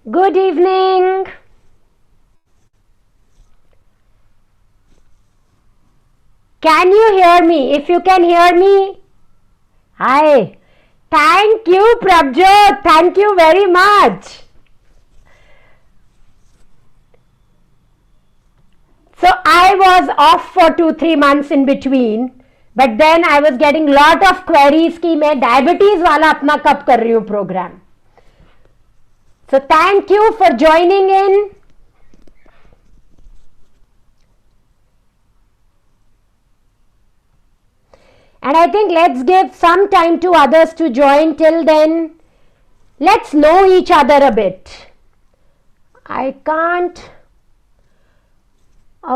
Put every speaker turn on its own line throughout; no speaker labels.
Good evening. Can you hear me? If you can hear me, hi. Thank you, Prabjot. Thank you very much. So I was off for 2-3 months in between, but then I was getting lot of queries कि मैं diabetes वाला अपना कब कर रही हूँ program. So thank you for joining in. And I think let's give some time to others to join. Till then, let's know each other a bit. I can't.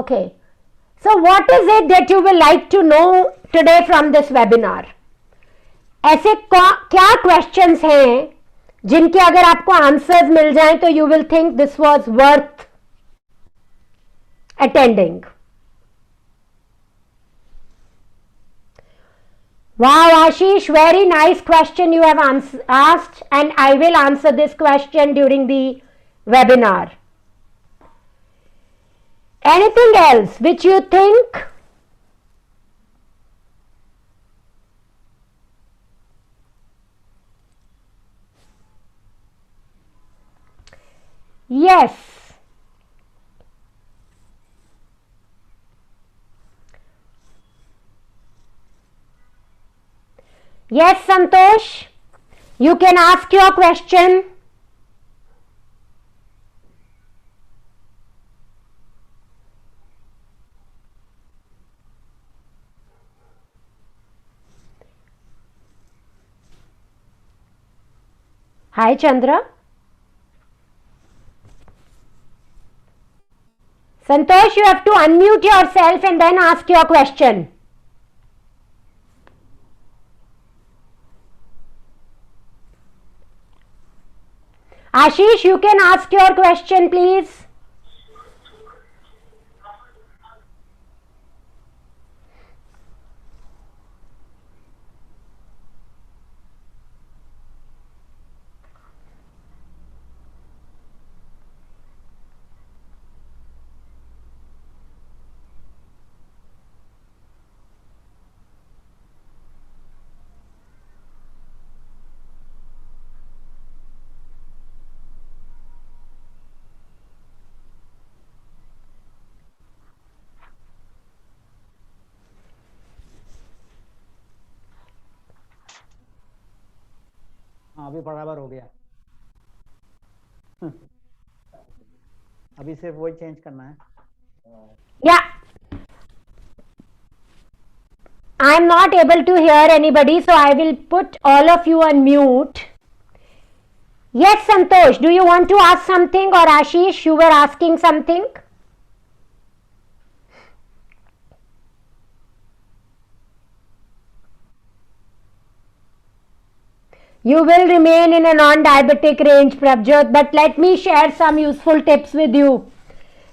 Okay. So what is it that you will like to know today from this webinar? ऐसे क्या questions हैं जिनके अगर आपको answers मिल जाएं तो you will think this was worth attending. Wow, Ashish, very nice question you have asked, and I will answer this question during the webinar. Anything else which you think? Yes. Yes, Santosh, you can ask your question. Hi, Chandra. Santosh, you have to unmute yourself and then ask your question. Ashish, you can ask your question, please.
हाँ अभी बराबर हो गया अभी सिर्फ वही change करना है
Yeah. I am not able to hear anybody, so I will put all of you on mute. Yes, Santosh, do you want to ask something, or Ashish, you were asking something? You will remain in a non-diabetic range, Prabjot, but let me share some useful tips with you.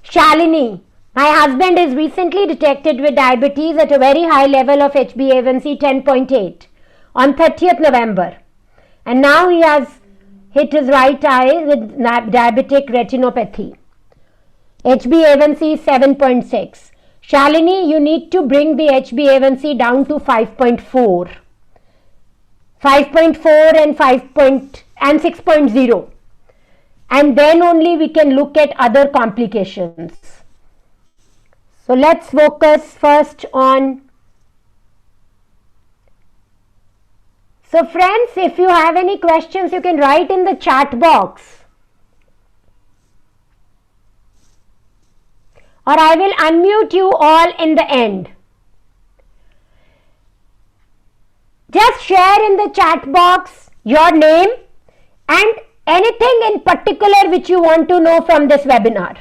Shalini, my husband is recently detected with diabetes at a very high level of HbA1c 10.8 on 30th November. And now he has hit his right eye with diabetic retinopathy. HbA1c 7.6. Shalini, you need to bring the HbA1c down to 5.4. 5.4 and 6.0, and then only we can look at other complications. So let's focus first on. So friends, if you have any questions, you can write in the chat box, or I will unmute you all in the end. Just share in the chat box your name and anything in particular which you want to know from this webinar.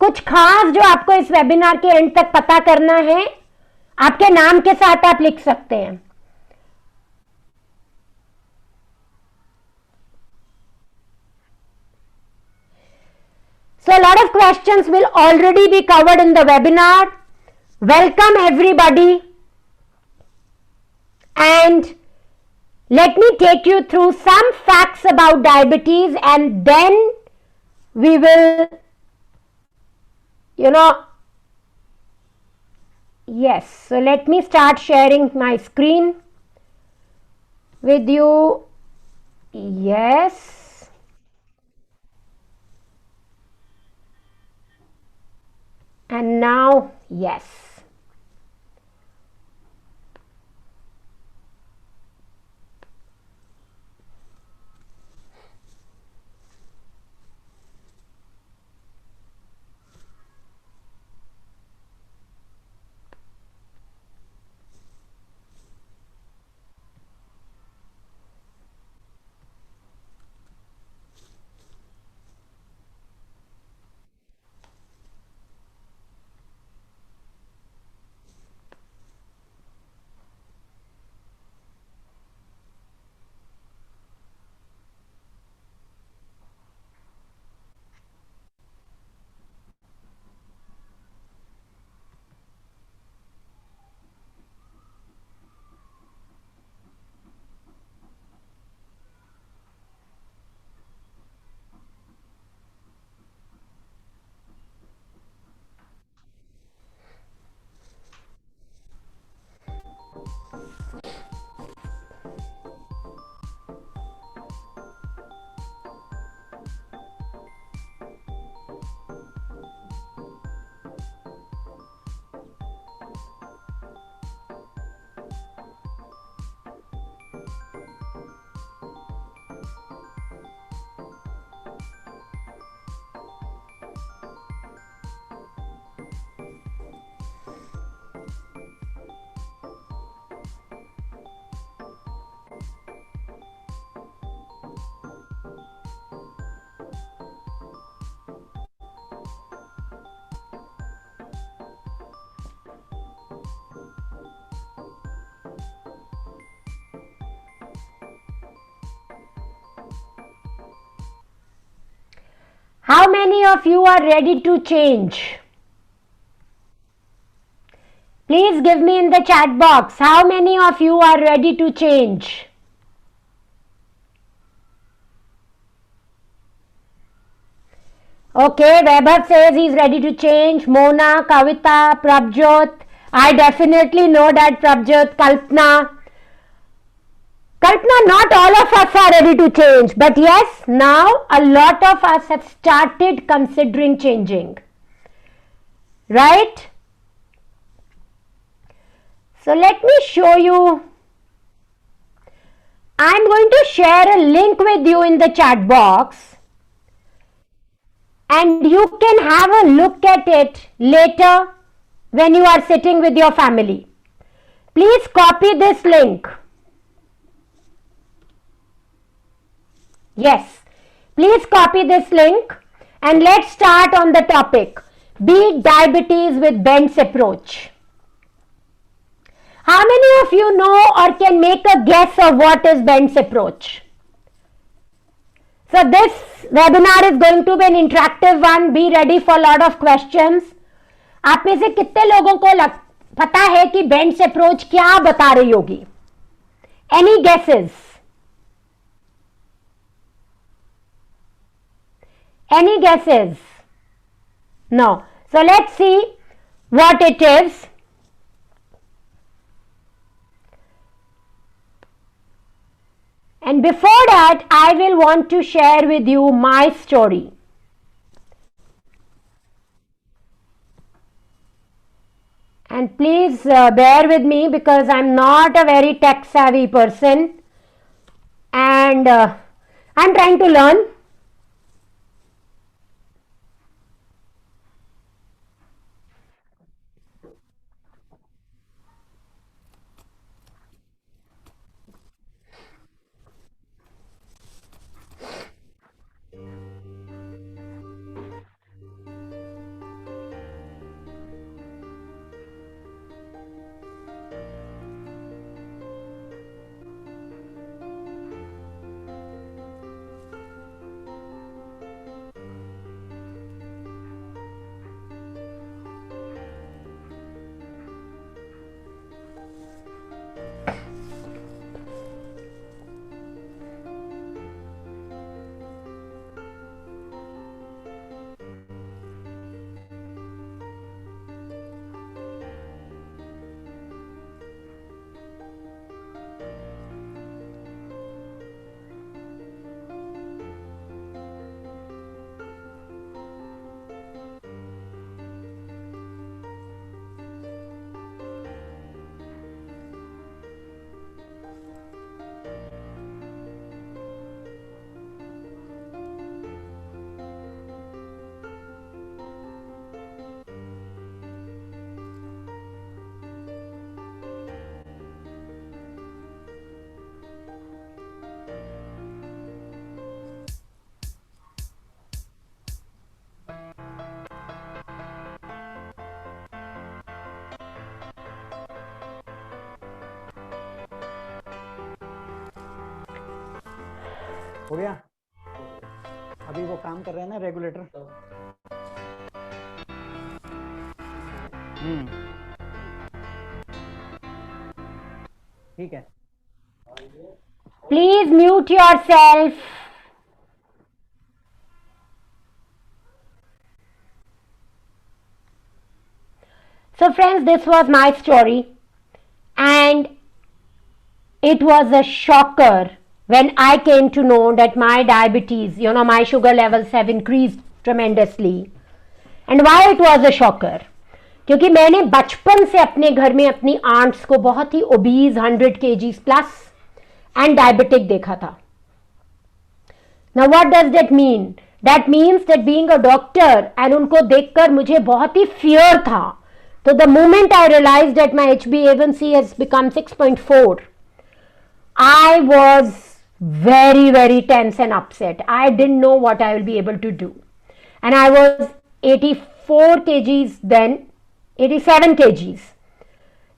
कुछ खास जो आपको इस webinar के and तक पता करना है, आपके नाम के साथ आप लिख सकते हैं. So a lot of questions will already be covered in the webinar. Welcome everybody. And let me take you through some facts about diabetes, and then we will, yes, so let me start sharing my screen with you. Yes. And now, yes. How many of you are ready to change? Please give me in the chat box. How many of you are ready to change? Okay, Vaibhav says he's ready to change. Mona, Kavita, Prabjot. I definitely know that, Prabjot. Kalpana. Kalpana, not all of us are ready to change. But yes, now a lot of us have started considering changing. Right? So let me show you. I'm going to share a link with you in the chat box, and you can have a look at it later when you are sitting with your family. Please copy this link. Yes, please copy this link, and let's start on the topic. Beat diabetes with Bent's approach. How many of you know or can make a guess of what is Bent's approach? So this webinar is going to be an interactive one. Be ready for a lot of questions. आप में से कितने लोगों को पता है कि Bent's approach क्या बता रही होगी? Any guesses? Any guesses? No. So let's see what it is. And before that, I will want to share with you my story. And please bear with me because I'm not a very tech savvy person, and I'm trying to learn.
हो गया? अभी वो काम कर रहे हैं ना regulator. ठीक है।
Please mute yourself. So friends, this was my story, and it was a shocker when I came to know that my diabetes, my sugar levels have increased tremendously. And why it was a shocker? क्योंकि मैंने बचपन से अपने घर में अपनी aunts को बहुत ही obese 100 kgs plus and diabetic देखा था. Now what does that mean? That means that being a doctor and उनको देखकर मुझे बहुत ही fear था. So the moment I realized that my HbA1c has become 6.4, I was very, very tense and upset. I didn't know what I will be able to do. And I was 84 kgs then, 87 kgs.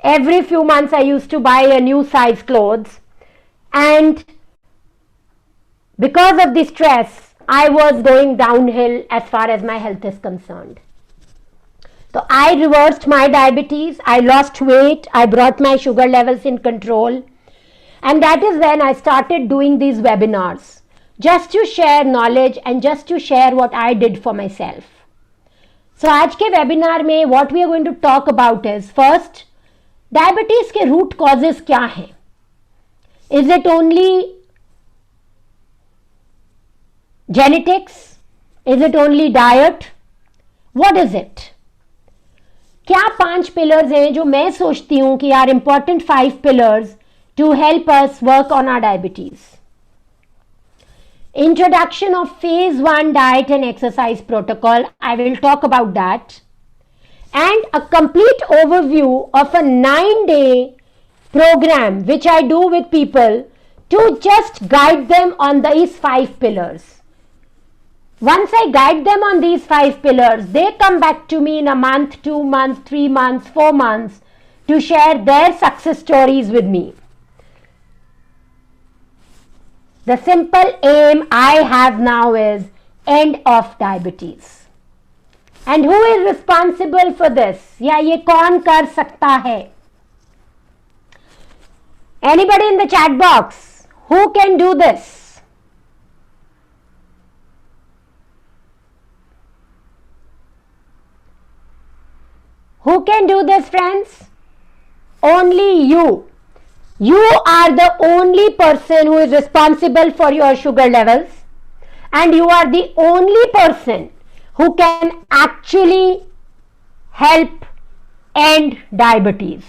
Every few months I used to buy a new size clothes. And because of the stress, I was going downhill as far as my health is concerned. So I reversed my diabetes, I lost weight, I brought my sugar levels in control. And that is when I started doing these webinars, just to share knowledge and just to share what I did for myself. So आज के webinar में what we are going to talk about is, first, diabetes के root causes क्या हैं? Is it only genetics? Is it only diet? What is it? क्या 5 pillars हैं जो मैं सोचती हूँ कि are important 5 pillars to help us work on our diabetes? Introduction of phase 1 diet and exercise protocol, I will talk about that, and a complete overview of a 9-day program which I do with people to just guide them on these 5 pillars. Once I guide them on these 5 pillars, they come back to me in a month, 2 months, 3 months, 4 months to share their success stories with me. The simple aim I have now is end of diabetes. And who is responsible for this? या ये कौन कर सकता है? Anybody in the chat box? Who can do this? Who can do this, friends? Only you. You are the only person who is responsible for your sugar levels, and you are the only person who can actually help end diabetes.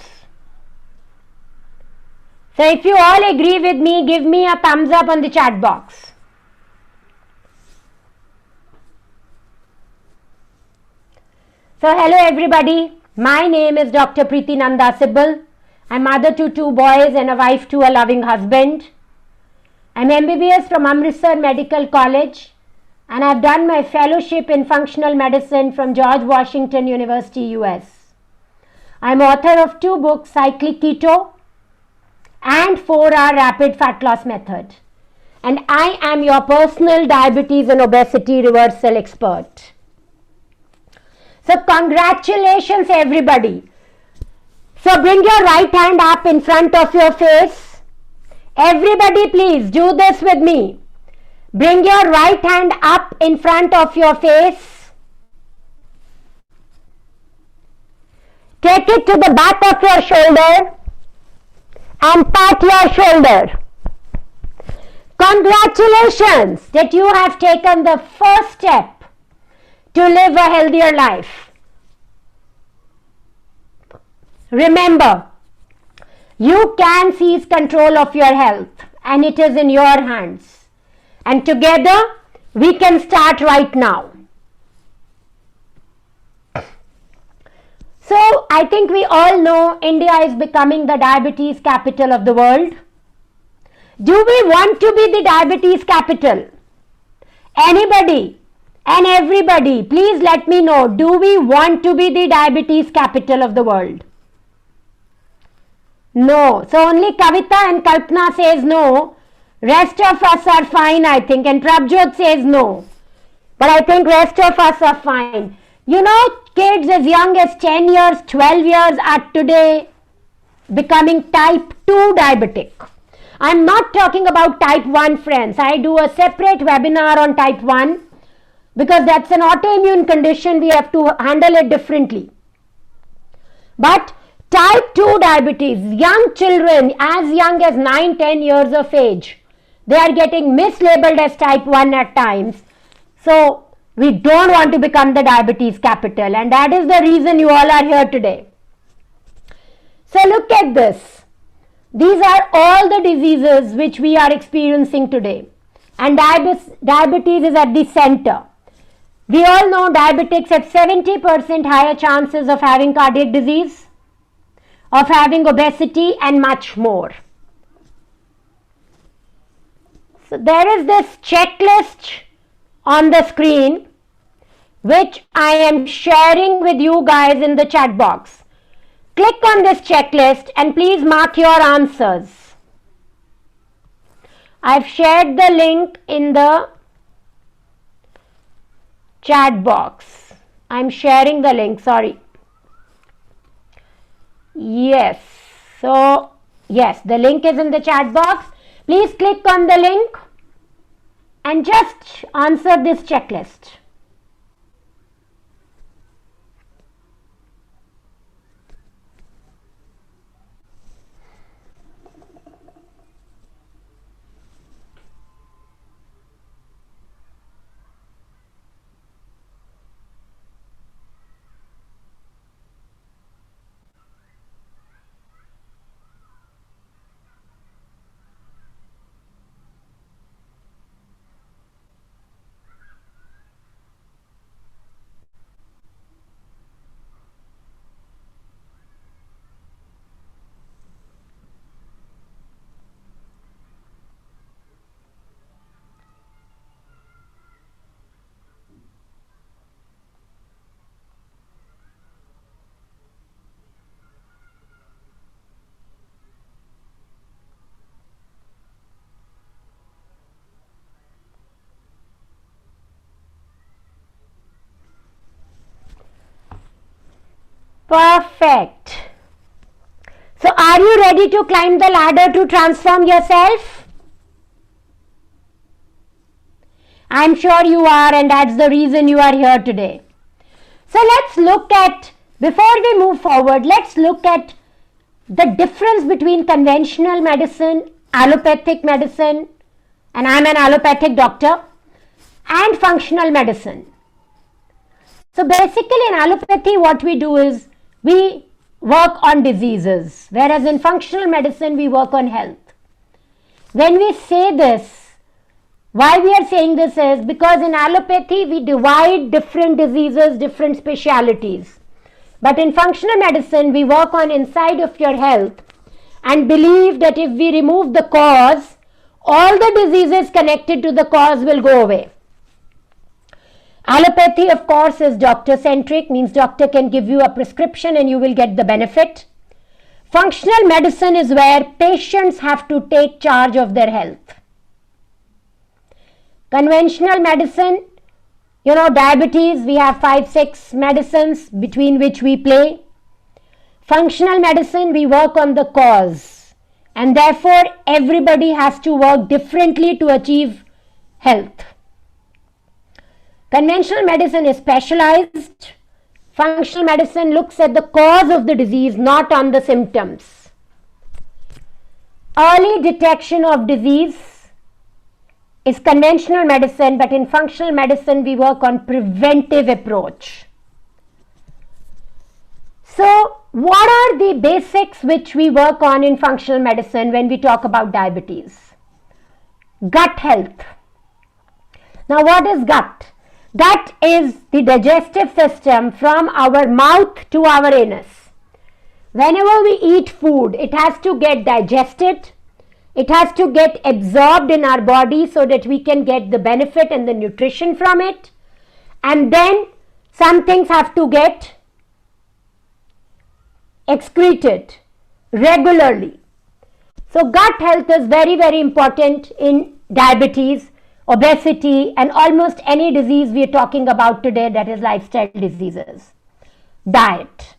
So if you all agree with me, give me a thumbs up on the chat box. So hello everybody. My name is Dr. Preeti Nanda Sibal. I'm mother to 2 boys and a wife to a loving husband. I'm MBBS from Amritsar Medical College, and I've done my fellowship in functional medicine from George Washington University, US. I'm author of 2 books, Cyclic Keto and 4-Hour Rapid Fat Loss Method. And I am your personal diabetes and obesity reversal expert. So congratulations everybody. So bring your right hand up in front of your face. Everybody please do this with me. Bring your right hand up in front of your face. Take it to the back of your shoulder and pat your shoulder. Congratulations that you have taken the first step to live a healthier life. Remember, you can seize control of your health, and it is in your hands. And together, we can start right now. So, I think we all know India is becoming the diabetes capital of the world. Do we want to be the diabetes capital? Anybody and everybody, please let me know, do we want to be the diabetes capital of the world? No. So only Kavita and Kalpana says no. Rest of us are fine, I think, and Prabjot says no. But I think rest of us are fine. You know, kids as young as 10 years, 12 years are today becoming type 2 diabetic. I'm not talking about type 1, friends. I do a separate webinar on type 1 because that's an autoimmune condition. We have to handle it differently. But type 2 diabetes, young children as young as 9-10 years of age, they are getting mislabeled as type 1 at times. So we don't want to become the diabetes capital, and that is the reason you all are here today. So look at this. These are all the diseases which we are experiencing today, and diabetes is at the center. We all know diabetics have 70% higher chances of having cardiac disease, of having obesity, and much more. So there is this checklist on the screen which I am sharing with you guys in the chat box. Click on this checklist and please mark your answers. I've shared the link in the chat box. I'm sharing the link, sorry. Yes, so yes, the link is in the chat box. Please click on the link and just answer this checklist. Perfect. So are you ready to climb the ladder to transform yourself? I'm sure you are, and that's the reason you are here today. So let's look at, before we move forward, let's look at the difference between conventional medicine, allopathic medicine, and I'm an allopathic doctor, and functional medicine. So basically in allopathy what we do is we work on diseases, whereas in functional medicine we work on health. When we say this, why we are saying this is because in allopathy we divide different diseases, different specialities. But in functional medicine we work on inside of your health and believe that if we remove the cause, all the diseases connected to the cause will go away. Allopathy, of course, is doctor-centric, means doctor can give you a prescription and you will get the benefit. Functional medicine is where patients have to take charge of their health. Conventional medicine, you know, diabetes, we have 5-6 medicines between which we play. Functional medicine, we work on the cause, and therefore everybody has to work differently to achieve health. Conventional medicine is specialized. Functional medicine looks at the cause of the disease, not on the symptoms. Early detection of disease is conventional medicine, but in functional medicine we work on preventive approach. So what are the basics which we work on in functional medicine when we talk about diabetes? Gut health. Now what is gut? Gut is the digestive system from our mouth to our anus. Whenever we eat food, it has to get digested, it has to get absorbed in our body so that we can get the benefit and the nutrition from it, and then some things have to get excreted regularly. So gut health is very, very important in diabetes, obesity, and almost any disease we are talking about today, that is lifestyle diseases. Diet,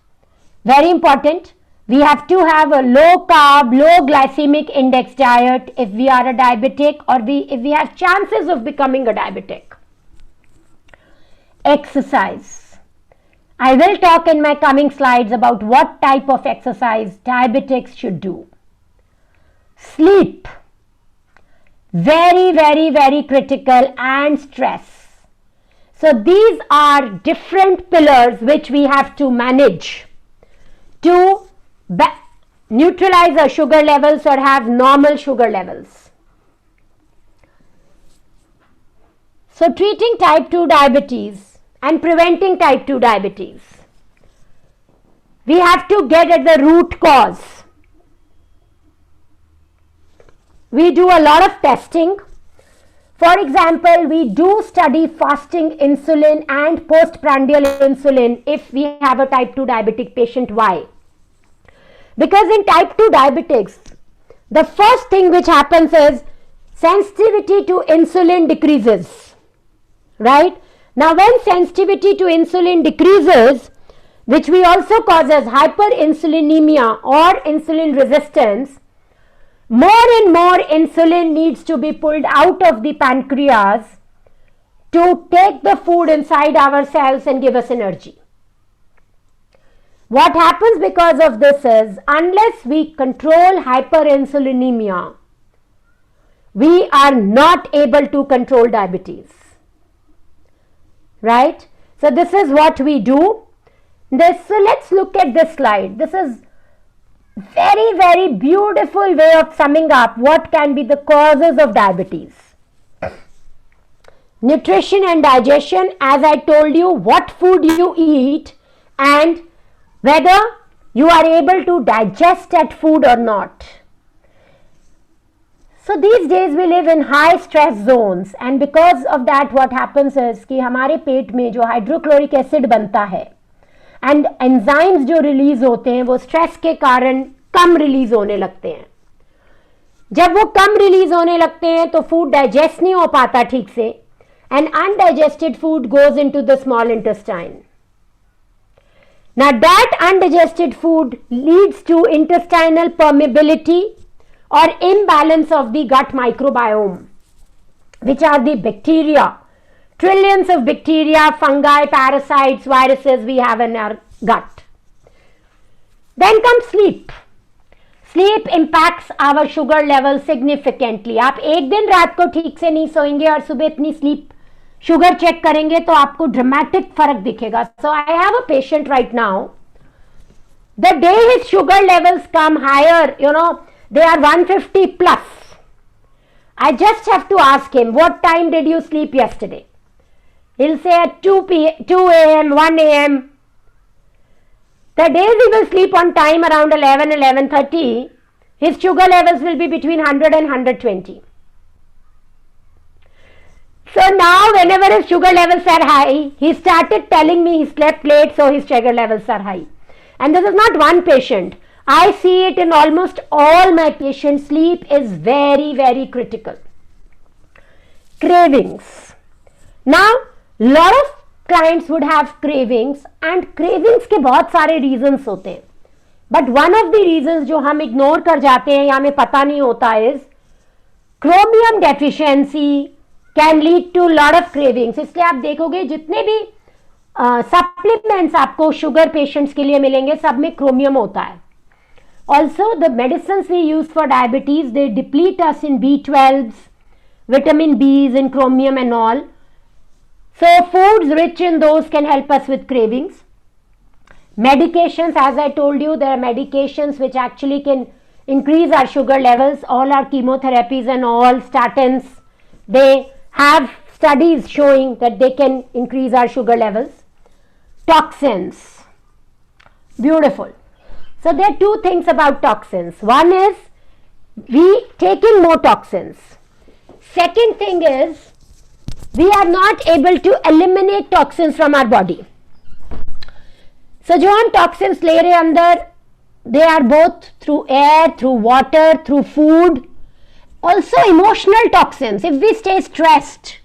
very important. We have to have a low carb, low glycemic index diet if we are a diabetic, or if we have chances of becoming a diabetic. Exercise. I will talk in my coming slides about what type of exercise diabetics should do. Sleep, very, very, very critical, and stress. So these are different pillars which we have to manage to neutralize our sugar levels or have normal sugar levels. So treating type 2 diabetes and preventing type 2 diabetes, we have to get at the root cause. We do a lot of testing. For example, we do study fasting insulin and postprandial insulin if we have a type 2 diabetic patient. Why? Because in type 2 diabetics, the first thing which happens is sensitivity to insulin decreases, right? Now when sensitivity to insulin decreases, which we also causes hyperinsulinemia or insulin resistance, more and more insulin needs to be pulled out of the pancreas to take the food inside our cells and give us energy. What happens because of this is, unless we control hyperinsulinemia, we are not able to control diabetes. Right? So this is what we do. So let's look at this slide. This is very, very beautiful way of summing up what can be the causes of diabetes. Nutrition and digestion, as I told you, what food you eat and whether you are able to digest that food or not. So these days we live in high stress zones, and because of that what happens is कि हमारे पेट में जो hydrochloric acid बनता है and enzymes जो release होते हैं वो स्ट्रेस के कारण कम रिलीज होने लगते हैं. जब वो कम रिलीज होने लगते हैं तो फूड डाइजेस्ट नहीं हो पाता ठीक से, and undigested food goes into the small intestine. Now that undigested food leads to intestinal permeability or imbalance of the gut microbiome, which are the bacteria, trillions of bacteria, fungi, parasites, viruses we have in our gut. Then comes sleep. Sleep impacts our sugar level significantly. आप एक दिन रात को ठीक से नहीं सोएंगे और सुबह इतनी sleep शुगर चेक करेंगे तो आपको ड्रामेटिक फर्क दिखेगा. So I have a patient right now, the day his sugar levels come higher, you know, they are 150 plus. I just have to ask him, what time did you sleep yesterday? He'll say at 2 a.m., 1 a.m. The days he will sleep on time around 11, 11:30, his sugar levels will be between 100 and 120. So now whenever his sugar levels are high, he started telling me he slept late, so his sugar levels are high. And this is not one patient. I see it in almost all my patients. Sleep is very, very critical. Cravings. Now, lot of clients would have cravings, and cravings के बहुत सारे reasons होते हैं. But one of the reasons जो हम ignore कर जाते हैं या हमें पता नहीं होता is chromium deficiency can lead to lot of cravings. इसलिए आप देखोगे जितने भी supplements आपको sugar patients के लिए मिलेंगे सब में chromium होता है. Also the medicines we use for diabetes, they deplete us in B12s, vitamin Bs and chromium and all. So foods rich in those can help us with cravings. Medications, as I told you, there are medications which actually can increase our sugar levels. All our chemotherapies and all statins, they have studies showing that they can increase our sugar levels. Toxins, beautiful. So there are two things about toxins. One is we taking more toxins. Second thing is we are not able to eliminate toxins from our body. So जो हम toxins ले रहे हैं अंदर, they are both through air, through water, through food. Also emotional toxins. If we stay stressed,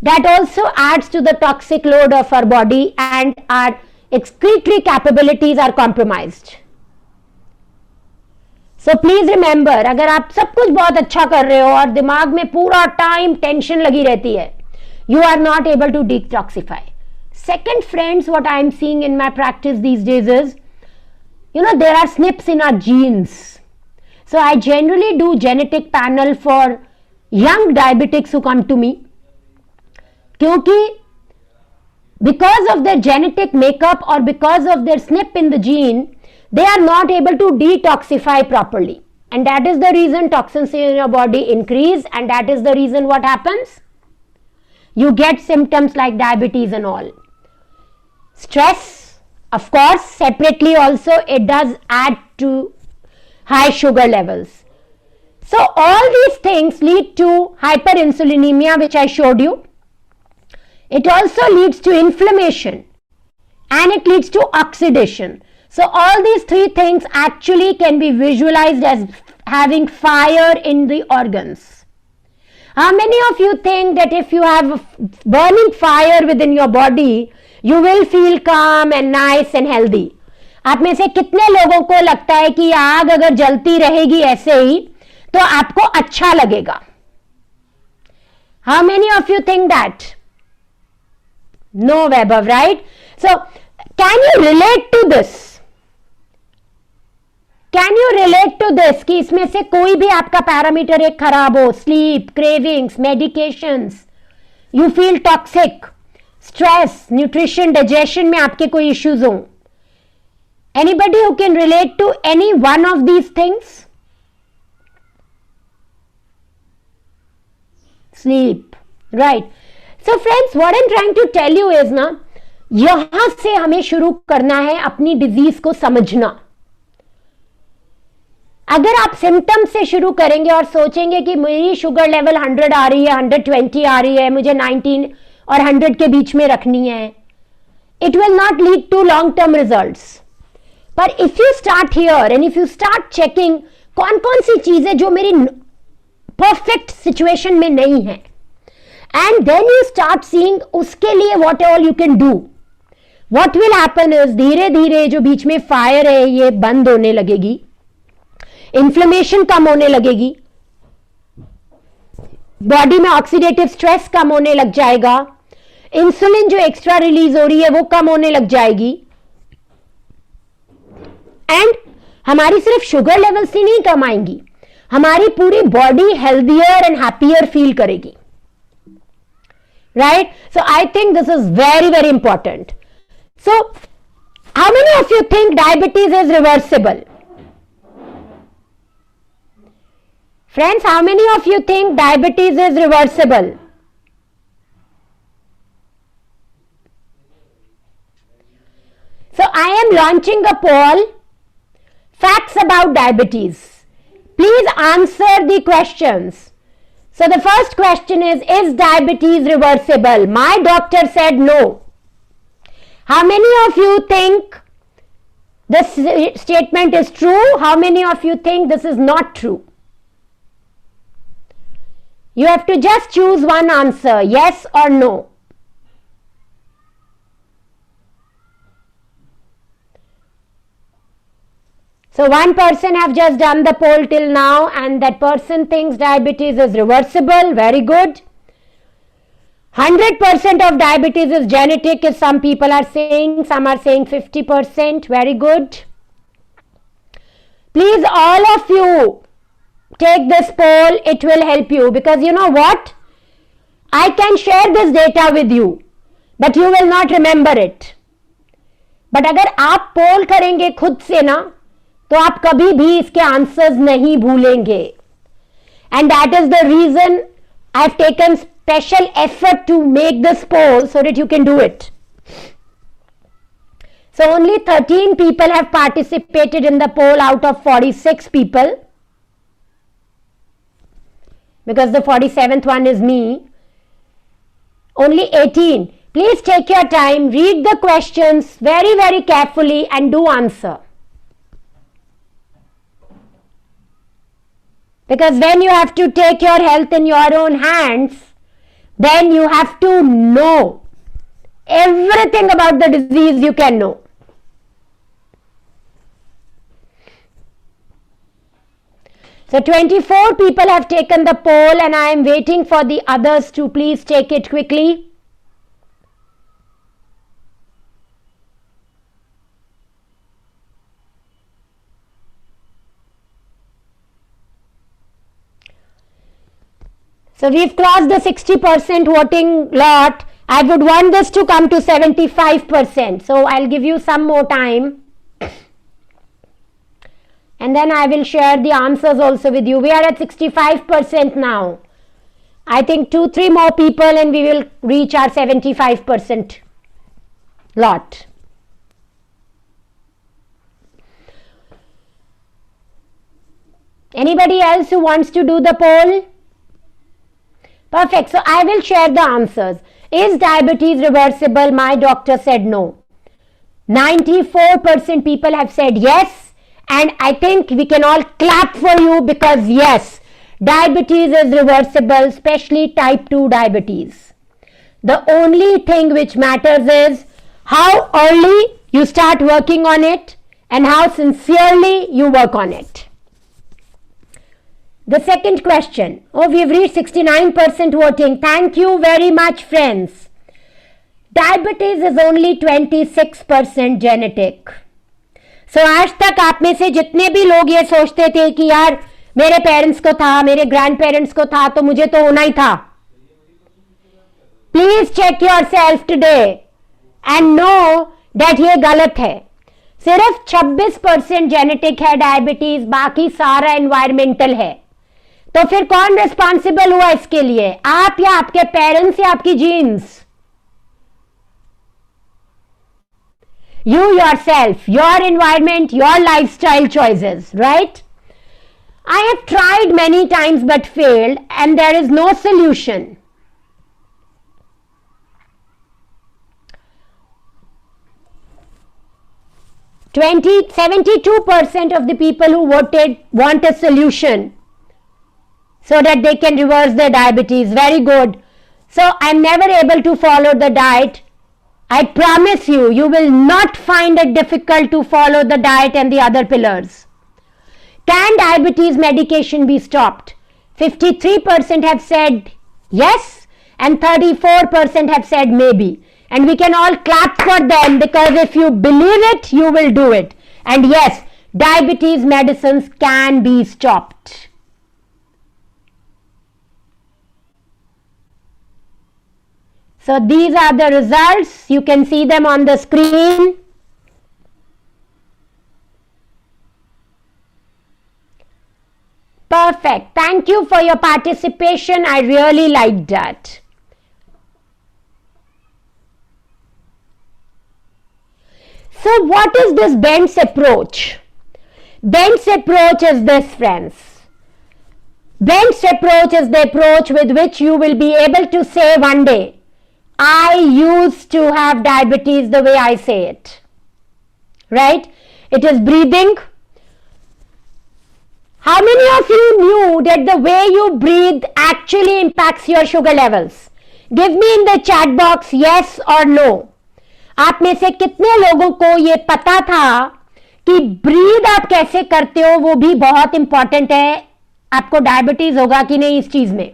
that also adds to the toxic load of our body and our excretory capabilities are compromised. So please remember, अगर आप सब कुछ बहुत अच्छा कर रहे हो और दिमाग में पूरा टाइम टेंशन लगी रहती है, you are not able to detoxify. Second, friends, what I am seeing in my practice these days is, there are SNPs in our genes. So I generally do genetic panel for young diabetics who come to me. क्योंकि because of their genetic makeup or because of their SNP in the gene, they are not able to detoxify properly. And that is the reason toxins in your body increase, and that is the reason what happens? You get symptoms like diabetes and all. Stress, of course, separately also it does add to high sugar levels. So all these things lead to hyperinsulinemia, which I showed you. It also leads to inflammation and it leads to oxidation. So all these three things actually can be visualized as having fire in the organs. How many of you think that if you have a burning fire within your body, you will feel calm and nice and healthy? आप में से कितने लोगों को लगता है कि आग अगर जलती रहेगी ऐसे ही तो आपको अच्छा लगेगा? How many of you think that? No, Vaibhav, right? So, can you relate to this? Can you relate to this कि इसमें से कोई भी आपका पैरामीटर एक खराब हो, sleep, cravings, medications, you feel toxic, stress, nutrition, digestion में आपके कोई issues हो? Anybody who can relate to any one of these things? Sleep, right? So friends, what I'm trying to tell you is ना, यहां से हमें शुरू करना है अपनी डिजीज को समझना. अगर आप सिम्टम्स से शुरू करेंगे और सोचेंगे कि मेरी शुगर लेवल 100 आ रही है, 120 आ रही है, मुझे 19 और 100 के बीच में रखनी है, it will not lead to long term results. But if you start here and if you start checking कौन कौन सी चीजें जो मेरी परफेक्ट सिचुएशन में नहीं है, and then you start seeing उसके लिए what all you can do, what will happen is धीरे धीरे जो बीच में फायर है ये बंद होने लगेगी, इन्फ्लेमेशन कम होने लगेगी, बॉडी में ऑक्सीडेटिव स्ट्रेस कम होने लग जाएगा, इंसुलिन जो एक्स्ट्रा रिलीज हो रही है वो कम होने लग जाएगी, एंड हमारी सिर्फ शुगर लेवल्स ही नहीं कम आएंगी, हमारी पूरी body healthier and happier feel करेगी. Right? So I think this is very, very important. So how many of you think diabetes is reversible? Friends, how many of you think diabetes is reversible? So I am launching a poll, facts about diabetes. Please answer the questions. So the first question is diabetes reversible? My doctor said no. How many of you think this statement is true? How many of you think this is not true? You have to just choose one answer, yes or no. So one person have just done the poll till now and that person thinks diabetes is reversible. Very good. 100% of diabetes is genetic, as some people are saying. Some are saying 50%. Very good. Please, all of you, take this poll. It will help you because you know what? I can share this data with you, but you will not remember it. But अगर आप पोल करेंगे खुद से ना, तो आप कभी भी इसके आंसर्स नहीं भूलेंगे. And that is the reason I've taken special effort to make this poll so that you can do it. So only 13 people have participated in the poll out of 46 people. Because the 47th one is me. Only 18. Please take your time, read the questions very, very carefully and do answer. Because when you have to take your health in your own hands, then you have to know everything about the disease you can know. So 24 people have taken the poll and I am waiting for the others to please take it quickly. So we've crossed the 60% voting lot. I would want this to come to 75%. So I'll give you some more time. And then I will share the answers also with you. We are at 65% now. I think 2-3 more people and we will reach our 75% lot. Anybody else who wants to do the poll? Perfect. So I will share the answers. Is diabetes reversible? My doctor said no. 94% people have said yes. And I think we can all clap for you because yes, diabetes is reversible, especially type 2 diabetes. The only thing which matters is how early you start working on it and how sincerely you work on it. The second question. Oh, we've reached 69% voting. Thank you very much, friends. Diabetes is only 26% genetic. So आज तक आप में से जितने भी लोग ये सोचते थे कि यार मेरे पेरेंट्स को था, मेरे ग्रैंड पेरेंट्स को था, तो मुझे तो होना ही था. Please check yourself today and know that ये गलत है. सिर्फ 26% जेनेटिक है डायबिटीज, बाकी सारा एनवायरमेंटल है. तो फिर कौन रिस्पॉन्सिबल हुआ इसके लिए, आप या आपके पेरेंट्स या आपकी jeans? You yourself, your environment, your lifestyle choices, right? I have tried many times but failed and there is no solution. 72% of the people who voted want a solution so that they can reverse their diabetes. Very good. So I'm never able to follow the diet. I promise you, you will not find it difficult to follow the diet and the other pillars. Can diabetes medication be stopped? 53% have said yes and 34% have said maybe. And we can all clap for them because if you believe it, you will do it. And yes, diabetes medicines can be stopped. So these are the results. You can see them on the screen. Perfect. Thank you for your participation. I really liked that. So what is this Bent's approach? Bent's approach is this, friends. Bent's approach is the approach with which you will be able to say one day, I used to have diabetes the way I say it. Right? It is breathing. How many of you knew that the way you breathe actually impacts your sugar levels? Give me in the chat box yes or no. आप में से कितने लोगों को ये पता था कि ब्रीद आप कैसे करते हो वो भी बहुत इंपॉर्टेंट है, आपको डायबिटीज होगा कि नहीं इस चीज में?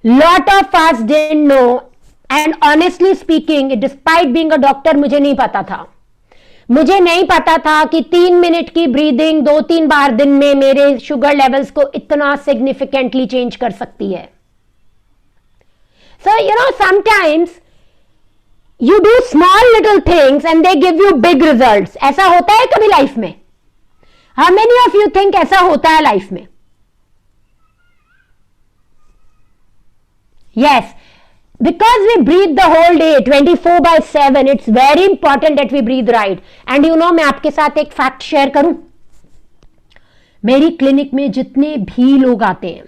Lot of us didn't know and honestly speaking, despite being a doctor, मुझे नहीं पता था. मुझे नहीं पता था कि 3 मिनट की ब्रीदिंग 2-3 बार दिन में मेरे शुगर लेवल्स को इतना सिग्निफिकेंटली चेंज कर सकती है. So you know, sometimes you do small little things and they give you big results. ऐसा होता है कभी लाइफ में? How many of you think ऐसा होता है लाइफ में? Yes, because we breathe the whole day 24/7, it's very important that we breathe right. And you know, मैं आपके साथ एक फैक्ट शेयर करूं. मेरी क्लिनिक में जितने भी लोग आते हैं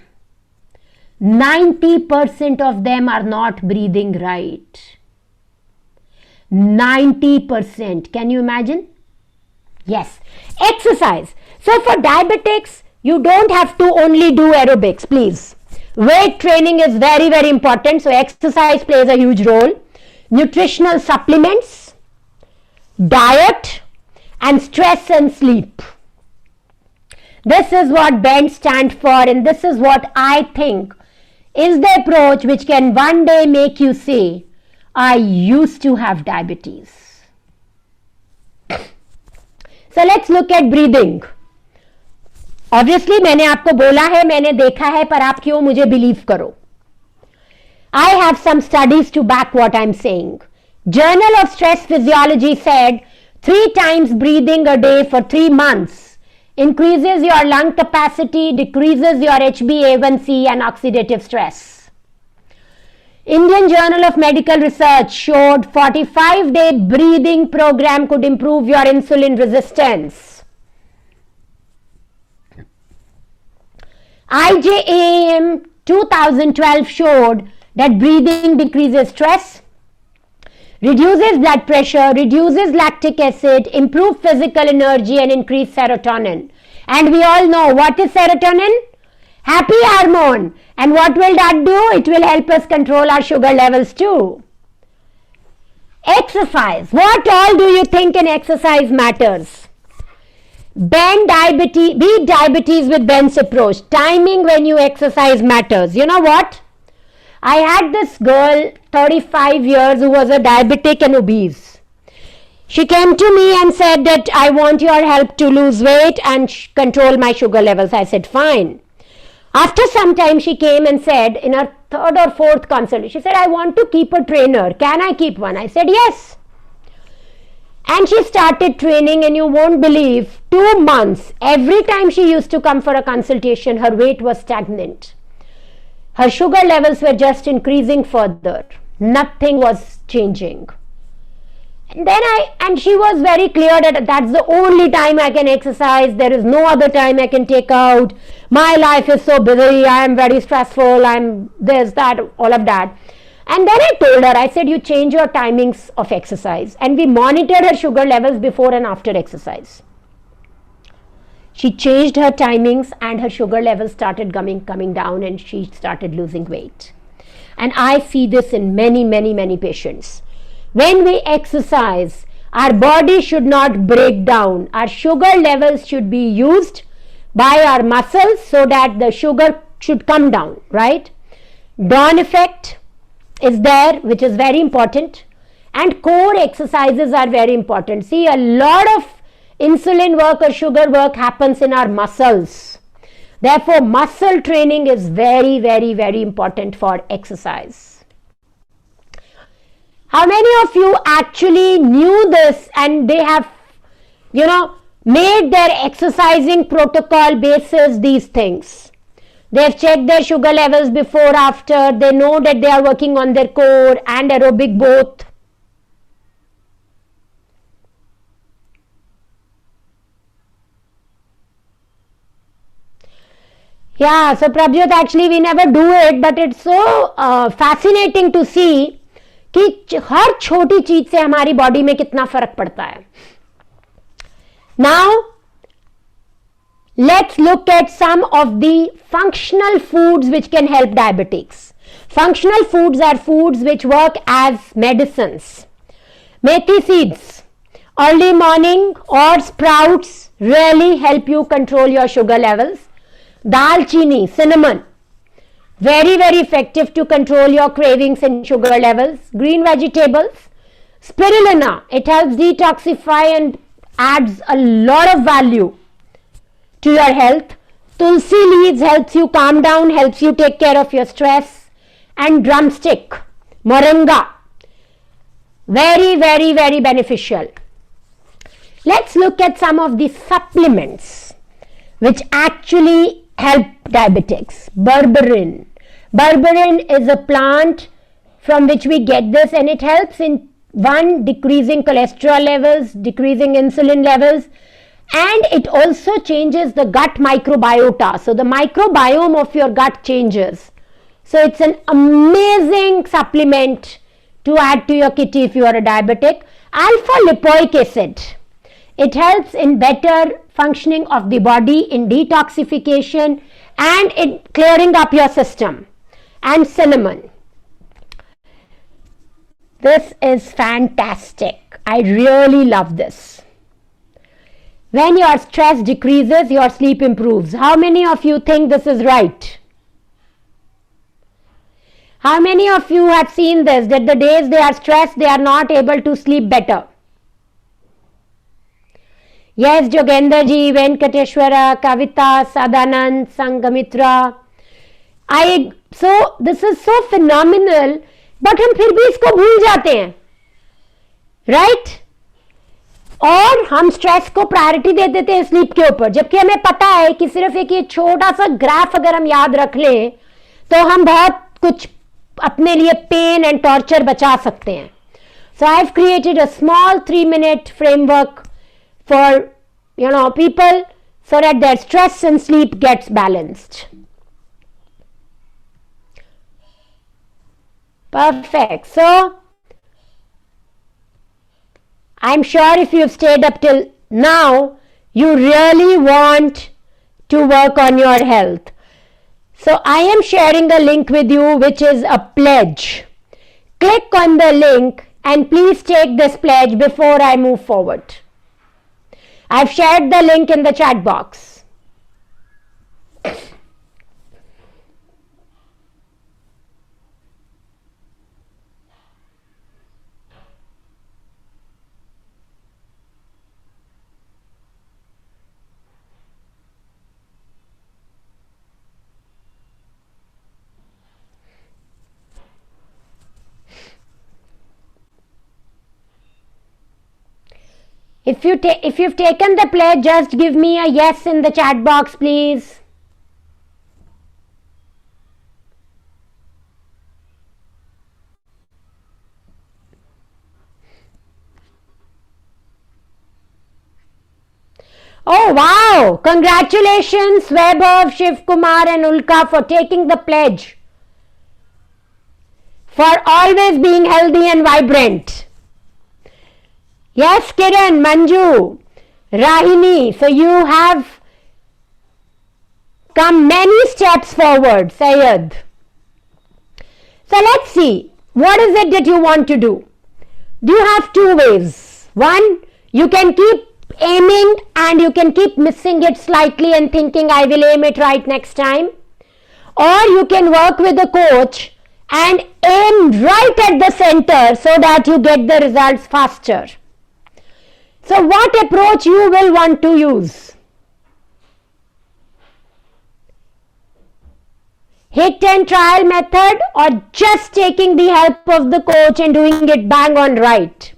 90% of them are not breathing right. 90%. Can you imagine? Yes, exercise. So for diabetics, you don't have to only do aerobics, please. Weight training is very, very important. So exercise plays a huge role. Nutritional supplements, diet, and stress and sleep. This is what BEND stands for, and this is what I think is the approach which can one day make you say, I used to have diabetes. So let's look at breathing. Obviously मैंने आपको बोला है, मैंने देखा है, पर आप क्यों मुझे बिलीव करो? I have some studies to back what I'm saying. Journal of Stress Physiology said 3 times breathing a day for 3 months increases your lung capacity, decreases your HbA1c and oxidative stress. Indian Journal of Medical Research showed 45-day breathing program could improve your insulin resistance. IJAAM 2012 showed that breathing decreases stress, reduces blood pressure, reduces lactic acid, improves physical energy and increase serotonin. And we all know what is serotonin? Happy hormone. And what will that do? It will help us control our sugar levels too. Exercise. What all do you think in exercise matters? Beat diabetes with Ben's approach. Timing when you exercise matters. You know what? I had this girl, 35 years, who was a diabetic and obese. She came to me and said that I want your help to lose weight and control my sugar levels. I said, fine. After some time, she came and said, in her 3rd or 4th consult, she said, I want to keep a trainer. Can I keep one? I said, yes. And she started training, and you won't believe, 2 months, every time she used to come for a consultation, her weight was stagnant. Her sugar levels were just increasing further. Nothing was changing. And she was very clear that that's the only time I can exercise. There is no other time I can take out. My life is so busy. I am very stressful. I'm this, that, all of that. And then I told her, I said, you change your timings of exercise. And we monitored her sugar levels before and after exercise. She changed her timings and her sugar levels started coming down and she started losing weight. And I see this in many, many, many patients. When we exercise, our body should not break down. Our sugar levels should be used by our muscles so that the sugar should come down, right? Dawn effect is there, which is very important. And core exercises are very important. See, a lot of insulin work or sugar work happens in our muscles. Therefore, muscle training is very, very, very important for exercise. How many of you actually knew this and they have, made their exercising protocol basis these things? They've checked their sugar levels before, after. They know that they are working on their core and aerobic both. Yeah, so Prabjot, actually we never do it, but it's so fascinating to see कि हर छोटी चीज से हमारी body में कितना फर्क पड़ता है. Now, let's look at some of the functional foods which can help diabetics. Functional foods are foods which work as medicines. Methi seeds, early morning or sprouts really help you control your sugar levels. Dalchini, cinnamon, very, very effective to control your cravings and sugar levels. Green vegetables, spirulina, it helps detoxify and adds a lot of value to your health. Tulsi leaves helps you calm down, helps you take care of your stress. And drumstick, moringa, very, very, very beneficial. Let's look at some of the supplements which actually help diabetics. Berberine. Berberine is a plant from which we get this, and it helps in decreasing cholesterol levels, decreasing insulin levels, and it also changes the gut microbiota. So the microbiome of your gut changes. So it's an amazing supplement to add to your kitty if you are a diabetic. Alpha lipoic acid It helps in better functioning of the body, in detoxification, and in clearing up your system. And cinnamon. This is fantastic. I really love this. When your stress decreases, your sleep improves. How many of you think this is right? How many of you have seen this, that the days they are stressed, they are not able to sleep better? Yes, Jogender ji, Venkateshwara, Kavita, Sadanand, Sangamitra. So this is so phenomenal, but हम फिर भी इसको भूल जाते हैं, right? और हम stress को प्रायोरिटी दे देते हैं स्लीप के ऊपर, जबकि हमें पता है कि सिर्फ एक ये छोटा सा ग्राफ अगर हम याद रख लें तो हम बहुत कुछ अपने लिए पेन एंड टॉर्चर बचा सकते हैं. So I've created a small 3-minute framework for people so that their stress and sleep gets balanced. Perfect. So I'm sure if you've stayed up till now, you really want to work on your health. So I am sharing a link with you which is a pledge. Click on the link and please take this pledge before I move forward. I've shared the link in the chat box. If you've taken the pledge, just give me a yes in the chat box, please. Oh wow! Congratulations, Vaibhav, Shiv Kumar and Ulka for taking the pledge. For always being healthy and vibrant. Yes, Kiran, Manju, Rahini, so you have come many steps forward, Syed. So let's see, what is it that you want to do? Do you have two ways? One, you can keep aiming and you can keep missing it slightly and thinking I will aim it right next time. Or you can work with a coach and aim right at the center so that you get the results faster. So what approach you will want to use? Hit and trial method or just taking the help of the coach and doing it bang on right?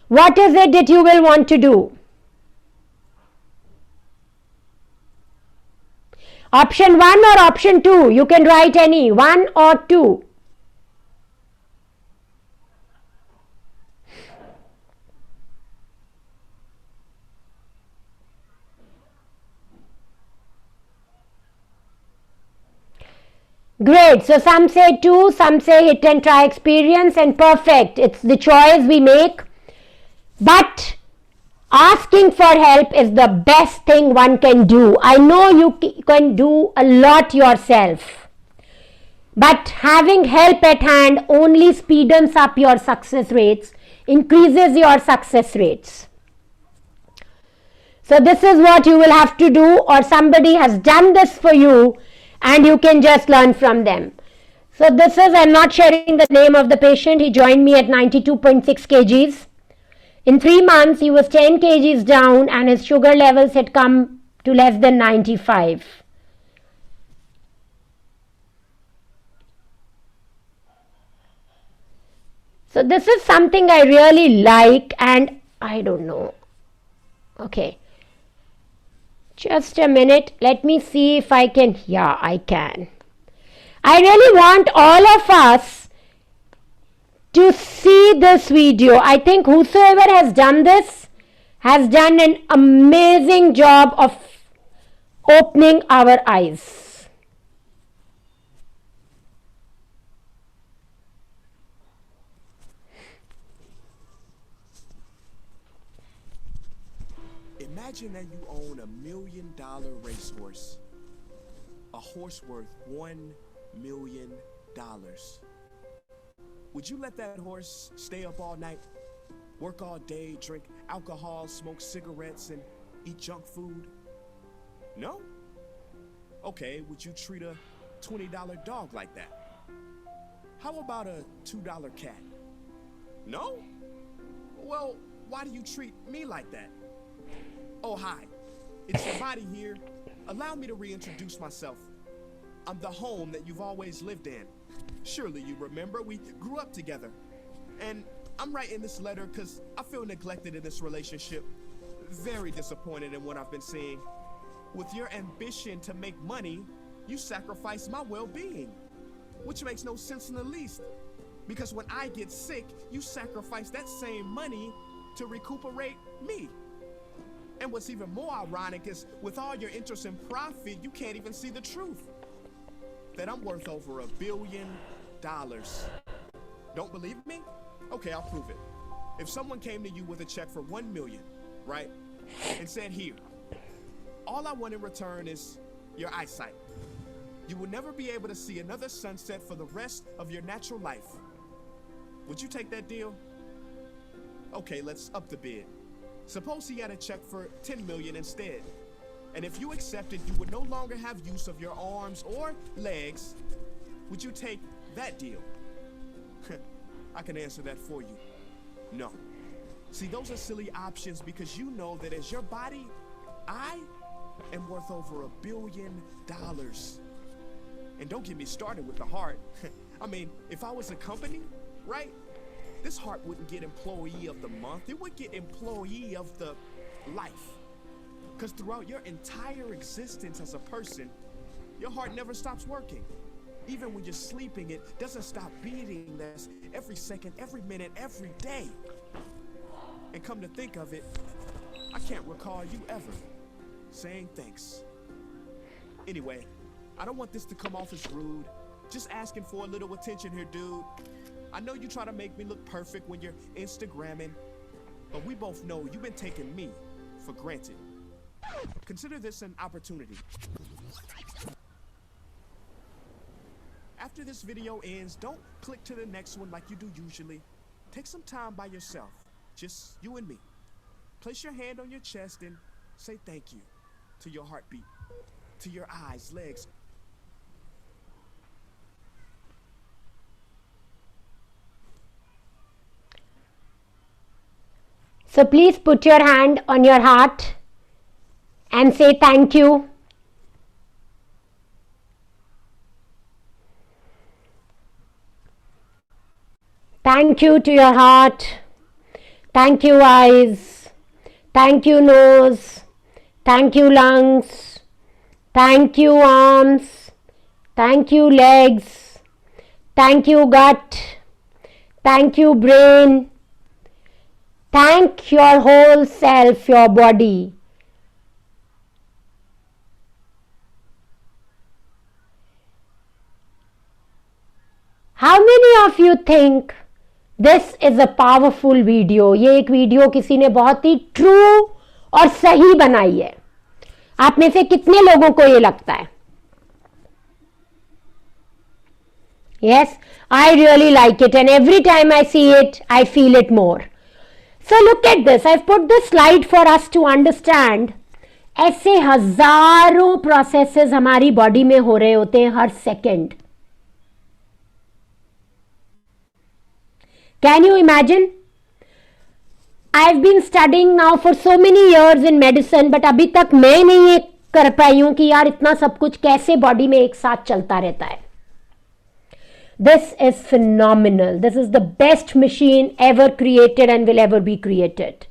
What is it that you will want to do? Option 1 or option 2? You can write any, 1 or 2. Great. So some say 2, some say hit and try experience, and perfect. It's the choice we make. But asking for help is the best thing one can do. I know you can do a lot yourself. But having help at hand only speeds up your success rates, increases your success rates. So this is what you will have to do, or somebody has done this for you and you can just learn from them. So this is, I'm not sharing the name of the patient. He joined me at 92.6 kgs. In 3 months, he was 10 kgs down and his sugar levels had come to less than 95. So this is something I really like, and I don't know. Okay. Just a minute. Let me see if I can. Yeah, I can. I really want all of us to see this video. I think whosoever has done this has done an amazing job of opening our eyes.
horse. A horse worth $1 million. Would you let that horse stay up all night, work all day, drink alcohol, smoke cigarettes, and eat junk food? No? Okay, would you treat a $20 dog like that? How about a $2 cat? No? Well, why do you treat me like that? Oh, hi. It's your body here. Allow me to reintroduce myself. I'm the home that you've always lived in. Surely you remember we grew up together. And I'm writing this letter because I feel neglected in this relationship. Very disappointed in what I've been seeing. With your ambition to make money, you sacrifice my well-being, which makes no sense in the least. Because when I get sick, you sacrifice that same money to recuperate me. And what's even more ironic is with all your interest in profit, you can't even see the truth. That I'm worth over $1 billion. Don't believe me? Okay, I'll prove it. If someone came to you with a check for $1 million, right? And said, here, all I want in return is your eyesight. You will never be able to see another sunset for the rest of your natural life. Would you take that deal? Okay, let's up the bid. Suppose he had a check for $10 million instead. And if you accepted, you would no longer have use of your arms or legs. Would you take that deal? I can answer that for you. No. See, those are silly options because you know that as your body, I am worth over $1 billion. And don't get me started with the heart. I mean, if I was a company, right? This heart wouldn't get employee of the month. It would get employee of the life. Because throughout your entire existence as a person, your heart never stops working. Even when you're sleeping, it doesn't stop beating. That's every second, every minute, every day. And come to think of it, I can't recall you ever saying thanks. Anyway, I don't want this to come off as rude. Just asking for a little attention here, dude. I know you try to make me look perfect when you're Instagramming, but we both know you've been taking me for granted. Consider this an opportunity. After this video ends, don't click to the next one like you do usually. Take some time by yourself, just you and me. Place your hand on your chest and say thank you to your heartbeat, to your eyes, legs.
So please put your hand on your heart and say thank you. Thank you to your heart. Thank you eyes. Thank you nose. Thank you lungs. Thank you arms. Thank you legs. Thank you gut. Thank you brain. Thank your whole self, your body. How many of you think this is a powerful video? ये एक video किसी ने बहुत ही true और सही बनाई है. आप में से कितने लोगों को ये लगता है? Yes, I really like it, and every time I see it, I feel it more. So look at this. I've put this slide for us to understand. ऐसे हजारों प्रोसेसेस हमारी बॉडी में हो रहे होते हैं हर second. Can you imagine? I've been studying now for so many years in medicine, but अभी तक मैं नहीं ये कर पाई हूं कि यार इतना सब कुछ कैसे बॉडी में एक साथ चलता रहता है. This is phenomenal. This is the best machine ever created and will ever be created.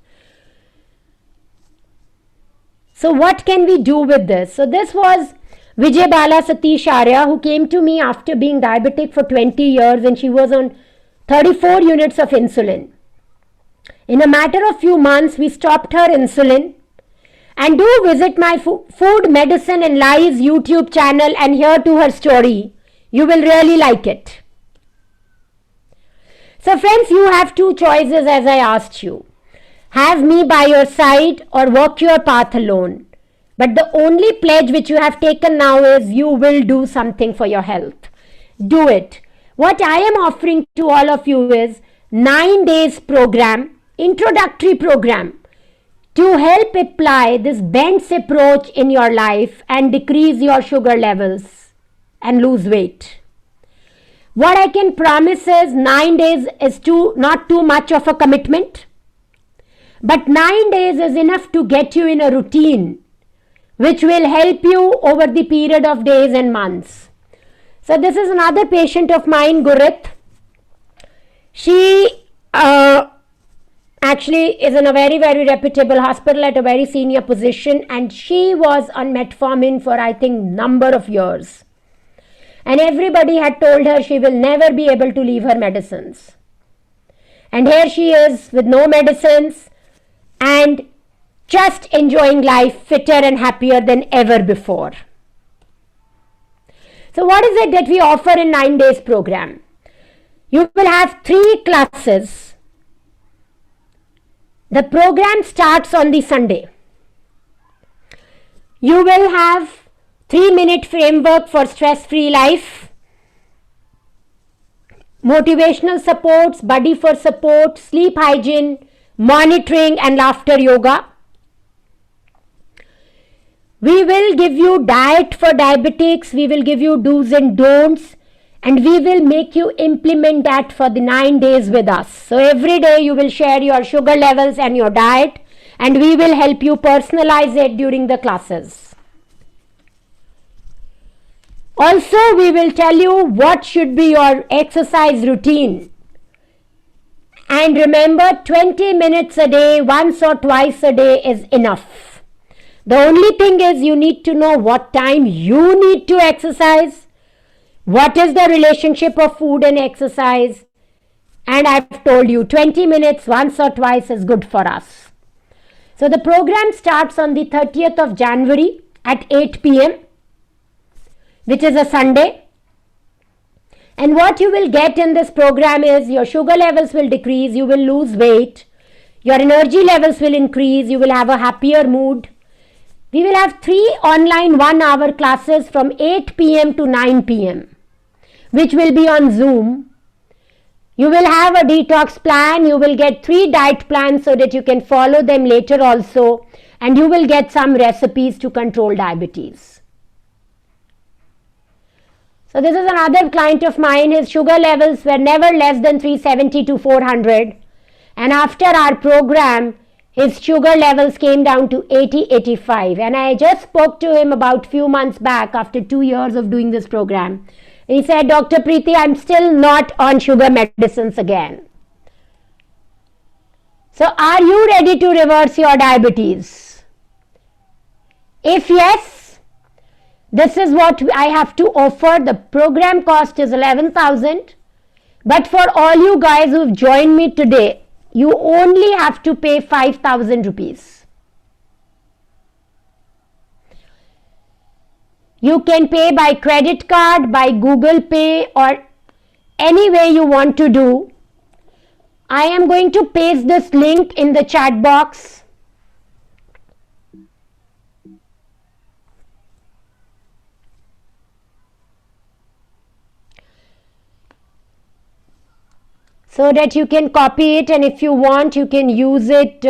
So what can we do with this? So this was Vijay Bala Satish Arya, who came to me after being diabetic for 20 years, and she was on 34 units of insulin. In a matter of few months, we stopped her insulin. And do visit my Food, Medicine and Lies YouTube channel and hear to her story. You will really like it. So friends, you have two choices as I asked you. Have me by your side or walk your path alone. But the only pledge which you have taken now is you will do something for your health. Do it. What I am offering to all of you is 9 days program, introductory program, to help apply this BENTS approach in your life and decrease your sugar levels and lose weight. What I can promise is 9 days is not too much of a commitment, but 9 days is enough to get you in a routine which will help you over the period of days and months. So this is another patient of mine, Gurit. She actually is in a very, very reputable hospital at a very senior position, and she was on metformin for I think number of years. And everybody had told her she will never be able to leave her medicines. And here she is with no medicines and just enjoying life fitter and happier than ever before. So what is it that we offer in 9 days program? You will have 3 classes. The program starts on the Sunday. You will have 3-minute framework for stress-free life, motivational supports, body for support, sleep hygiene, monitoring and laughter yoga. We will give you diet for diabetics, we will give you do's and don'ts, and we will make you implement that for the 9 days with us. So every day you will share your sugar levels and your diet, and we will help you personalize it during the classes. Also, we will tell you what should be your exercise routine. And remember, 20 minutes a day, once or twice a day is enough. The only thing is you need to know what time you need to exercise, what is the relationship of food and exercise, and I've told you 20 minutes once or twice is good for us. So the program starts on the 30th of January at 8 p.m. which is a Sunday. And what you will get in this program is your sugar levels will decrease, you will lose weight, your energy levels will increase, you will have a happier mood. We will have 3 online 1-hour classes from 8 p.m. to 9 p.m. which will be on Zoom. You will have a detox plan, you will get 3 diet plans so that you can follow them later also, and you will get some recipes to control diabetes. So this is another client of mine. His sugar levels were never less than 370 to 400, and after our program his sugar levels came down to 80-85, and I just spoke to him about few months back after 2 years of doing this program. He said, Dr. Preeti, I'm still not on sugar medicines again. So are you ready to reverse your diabetes? If yes, this is what I have to offer. The program cost is 11,000, but for all you guys who've joined me today, you only have to pay 5,000 rupees. You can pay by credit card, by Google Pay, or any way you want to do. I am going to paste this link in the chat box. So that you can copy it, and if you want you can use it,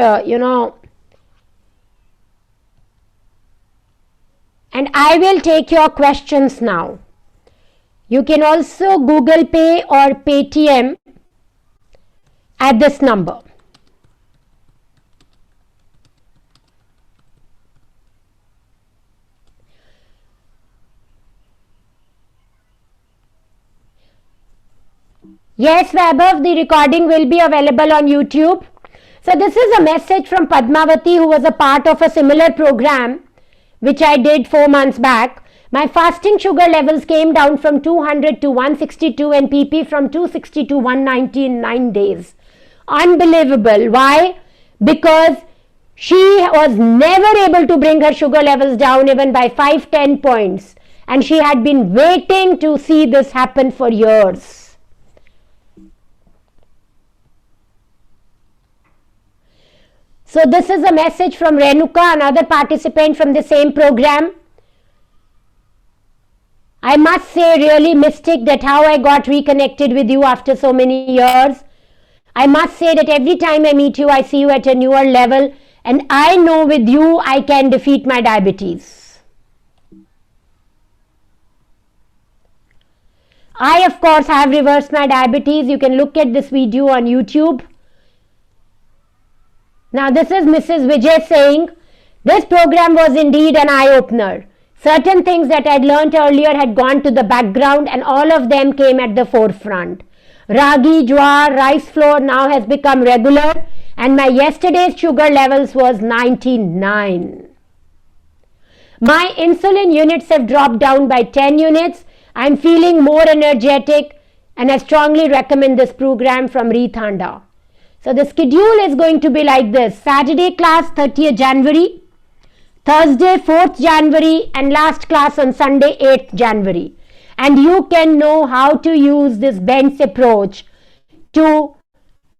and I will take your questions now. You can also Google Pay or Paytm at this number. Yes, Vaibhav, the recording will be available on YouTube. So this is a message from Padmavati, who was a part of a similar program which I did 4 months back. My fasting sugar levels came down from 200 to 162 and PP from 260 to 190 in 9 days. Unbelievable. Why? Because she was never able to bring her sugar levels down even by 5-10 points, and she had been waiting to see this happen for years. So this is a message from Renuka, another participant from the same program. I must say, really mystic that how I got reconnected with you after so many years. I must say that every time I meet you, I see you at a newer level, and I know with you I can defeat my diabetes. I, of course, have reversed my diabetes. You can look at this video on YouTube. Now, this is Mrs. Vijay saying, this program was indeed an eye-opener. Certain things that I'd learnt earlier had gone to the background, and all of them came at the forefront. Ragi, jowar, rice flour now has become regular, and my yesterday's sugar levels was 99. My insulin units have dropped down by 10 units. I'm feeling more energetic, and I strongly recommend this program from Rithanda. So the schedule is going to be like this: Saturday class 30th January, Thursday 4th January, and last class on Sunday 8th January. And you can know how to use this Bent's approach to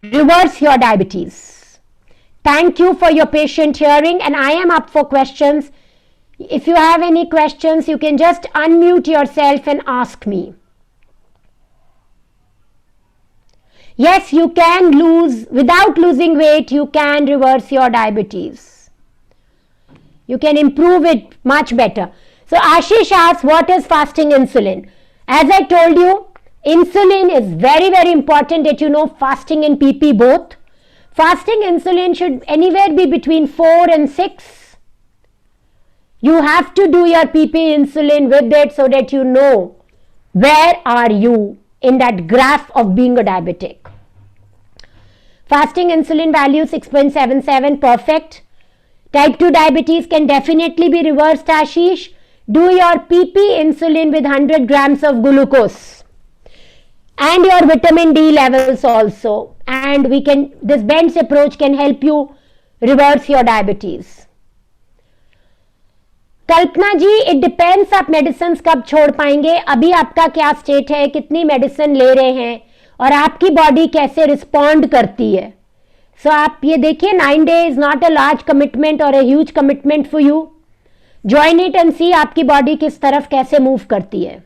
reverse your diabetes. Thank you for your patient hearing, and I am up for questions. If you have any questions, you can just unmute yourself and ask me. Yes, you can lose, without losing weight, you can reverse your diabetes. You can improve it much better. So Ashish asks, what is fasting insulin? As I told you, insulin is very, very important that you know fasting and PP both. Fasting insulin should anywhere be between 4 and 6. You have to do your PP insulin with it so that you know where are you in that graph of being a diabetic. Fasting insulin value 6.77, perfect. Type 2 diabetes can definitely be reversed, Ashish. Do your PP insulin with 100 grams of glucose and your vitamin D levels also. And this Bent's approach can help you reverse your diabetes. Kalpana ji, it depends आप medicine कब छोड़ पाएंगे, अभी आपका क्या state है, कितनी medicine ले रहे हैं और आपकी बॉडी कैसे रिस्पॉन्ड करती है. सो आप ये देखिए, 9 days is not a large commitment और a huge commitment for you. Join it and see आपकी बॉडी किस तरफ कैसे मूव करती है.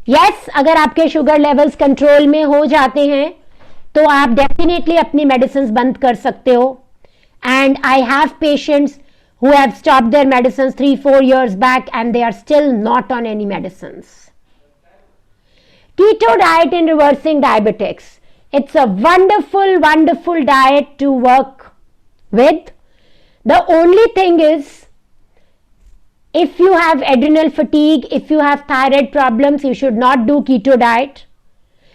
यस, अगर आपके शुगर लेवल्स कंट्रोल में हो जाते हैं तो आप डेफिनेटली अपनी मेडिसिन बंद कर सकते हो. And I have patients who have stopped their medicines 3-4 years back and they are still not on any medicines. Keto diet in reversing diabetics. It's a wonderful, wonderful diet to work with. The only thing is, if you have adrenal fatigue, if you have thyroid problems, you should not do keto diet.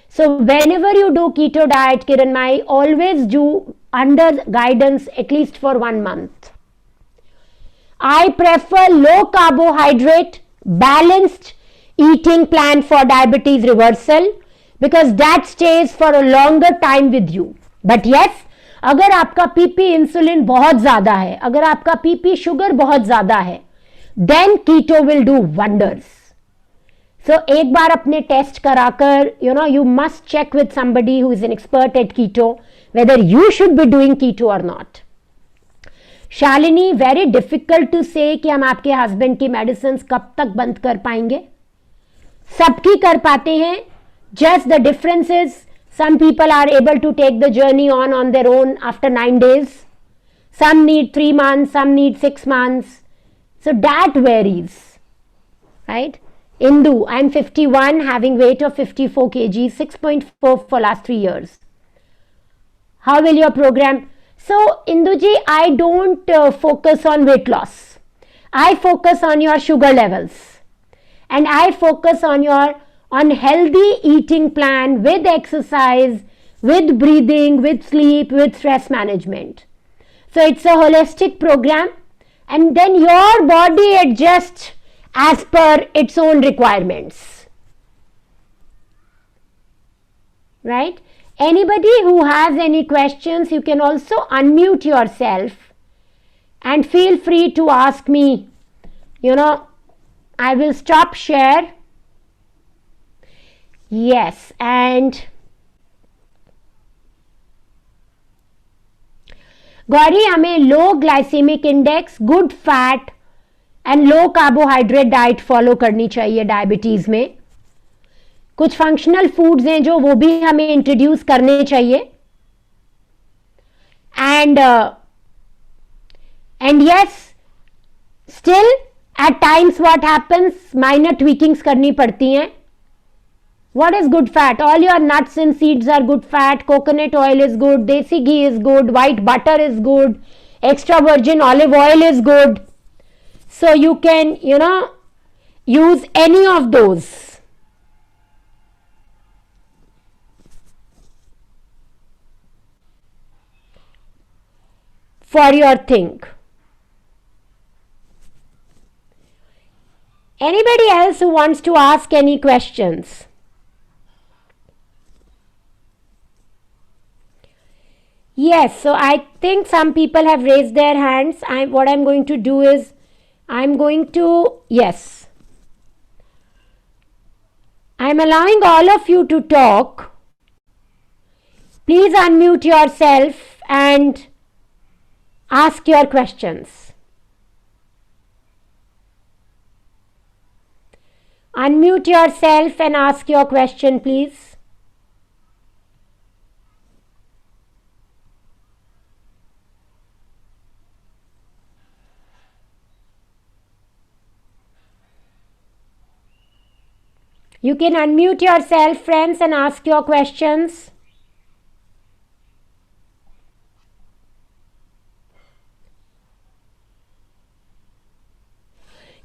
So whenever you do keto diet, Kiranmai, always do under guidance at least for 1 month. I prefer low carbohydrate, balanced eating plan for diabetes reversal because that stays for a longer time with you. But yes, अगर आपका PP insulin बहुत ज़्यादा है, अगर आपका PP sugar बहुत ज़्यादा है, then keto will do wonders. So एक बार अपने टेस्ट कराकर, you must check with somebody who is an expert at keto whether you should be doing keto or not. Shalini, very difficult to say कि हम आपके husband की medicine कब तक बंद कर पाएंगे. सबकी कर पाते हैं. Just the difference is some people are able to take the journey on their own after 9 days. Some need 3 months, some need 6 months. So that varies, right? Indu, I'm 51, having weight of 54 kg, 6.4 for last 3 years. How will your program? So, Induji, I don't focus on weight loss. I focus on your sugar levels. And I focus on healthy eating plan with exercise, with breathing, with sleep, with stress management. So, it's a holistic program. And then your body adjusts as per its own requirements. Right? Anybody who has any questions, you can also unmute yourself and feel free to ask me. I will stop share. Yes, and Gauri, हमें low glycaemic index, good fat and low carbohydrate diet follow करनी चाहिए diabetes में. कुछ functional foods हैं जो वो भी हमें इंट्रोड्यूस करने चाहिए. And yes, still at times what happens, minor tweakings करनी पड़ती हैं. What is good fat? All your nuts and seeds are good fat. Coconut oil is good. Desi ghee is good. White butter is good. Extra virgin olive oil is good. So you can, use any of those. For your thing. Anybody else who wants to ask any questions? Yes, so I think some people have raised their hands. What I'm going to do is, yes, I'm allowing all of you to talk. Please unmute yourself and ask your questions. Unmute yourself and ask your question, please. You can unmute yourself, friends, and ask your questions.